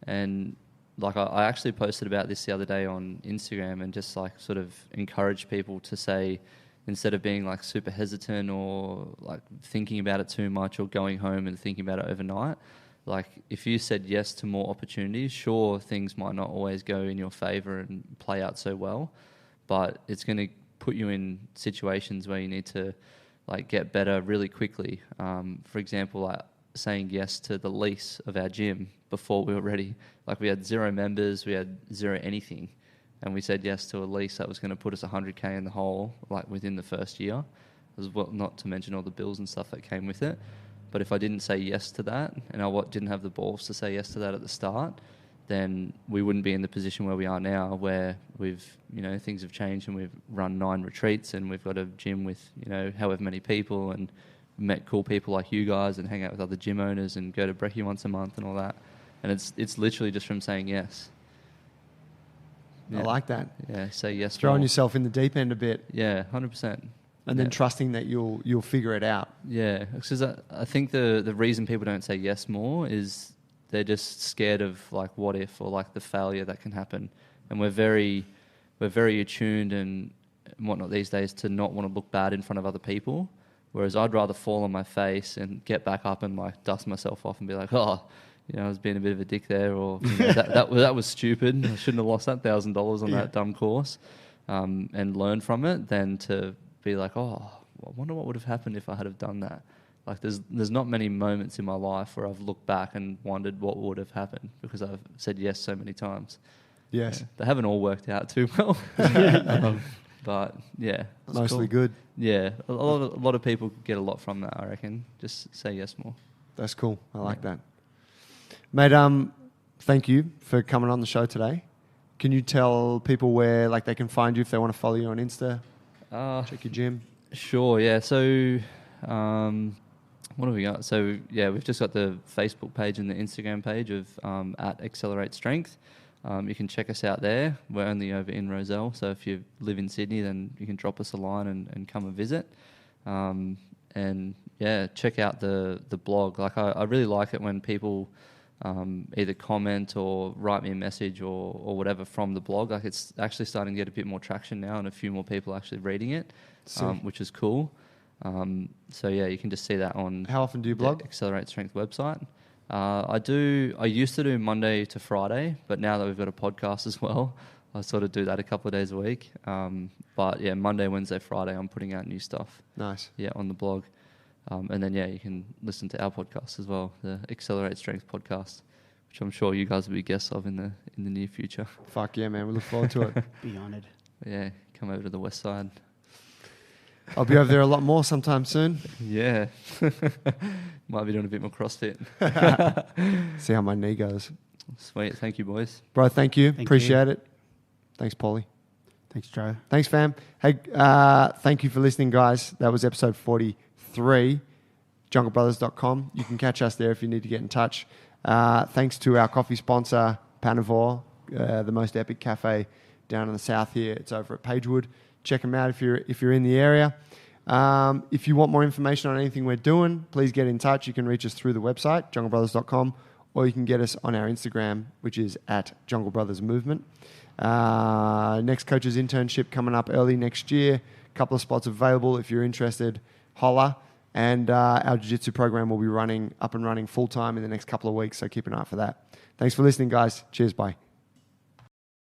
And like I actually posted about this the other day on Instagram, and just like sort of encourage people to say, instead of being like super hesitant or like thinking about it too much or going home and thinking about it overnight, like if you said yes to more opportunities, sure, things might not always go in your favor and play out so well, but it's going to put you in situations where you need to like get better really quickly. For example, like saying yes to the lease of our gym before we were ready. Like we had 0 members, we had 0 anything, and we said yes to a lease that was going to put us 100K in the hole like within the first year, as well, not to mention all the bills and stuff that came with it. But if I didn't say yes to that, and I didn't have the balls to say yes to that at the start, then we wouldn't be in the position where we are now, where we've, you know, things have changed and we've run 9 retreats and we've got a gym with, you know, however many people, and met cool people like you guys and hang out with other gym owners and go to brekkie once a month and all that. And it's literally just from saying yes. I like that. Yeah, say yes. Throwing more. yourself in the deep end a bit, Yeah, 100%. and then trusting that you'll figure it out. Yeah, because I think the reason people don't say yes more is they're just scared of like what if or like the failure that can happen, and we're very attuned and whatnot these days to not want to look bad in front of other people. Whereas I'd rather fall on my face and get back up and like dust myself off and be like, oh, I was being a bit of a dick there, or that was stupid. I shouldn't have lost that $1,000 on that dumb course, and learn from it, than to be like, oh, I wonder what would have happened if I had have done that. Like there's not many moments in my life where I've looked back and wondered what would have happened because I've said yes so many times. Yes. Yeah, they haven't all worked out too well. But yeah, Mostly good. Yeah, a lot of people get a lot from that, I reckon. Just say yes more. That's cool. I like that. Mate, thank you for coming on the show today. Can you tell people where like they can find you if they want to follow you on Insta? Check your gym. Sure, yeah. So what have we got? So yeah, we've just got the Facebook page and the Instagram page of at Accelerate Strength. You can check us out there. We're only over in Rozelle, so if you live in Sydney, then you can drop us a line and come and visit. And yeah, check out the blog. Like I really like it when people either comment or write me a message or whatever from the blog. Like it's actually starting to get a bit more traction now, and a few more people actually reading it, which is cool. So yeah, you can just see that on. How often do you blog? The Accelerate Strength website. I used to do Monday to Friday, but now that we've got a podcast as well, I sort of do that a couple of days a week. But yeah, Monday, Wednesday, Friday, I'm putting out new stuff. Nice. Yeah, on the blog. And then yeah, you can listen to our podcast as well, the Accelerate Strength podcast, which I'm sure you guys will be guests of in the near future. Fuck yeah, man. We look forward to it. Be honoured. Yeah, come over to the west side. I'll be over there a lot more sometime soon. Yeah. Might be doing a bit more CrossFit. See how my knee goes. Sweet. Thank you, boys. Bro, thank you. Thank Appreciate it. Thanks, Paulie. Thanks, Joe. Thanks, fam. Hey, thank you for listening, guys. That was episode 43, junglebrothers.com. You can catch us there if you need to get in touch. Thanks to our coffee sponsor, Panavore, the most epic cafe down in the south here. It's over at Pagewood. Check them out if you're in the area. If you want more information on anything we're doing, please get in touch. You can reach us through the website, junglebrothers.com, or you can get us on our Instagram, which is at Jungle Brothers Movement. Next coach's internship coming up early next year. A couple of spots available. If you're interested, holla. And our jiu-jitsu program will be up and running full-time in the next couple of weeks, so keep an eye out for that. Thanks for listening, guys. Cheers, bye.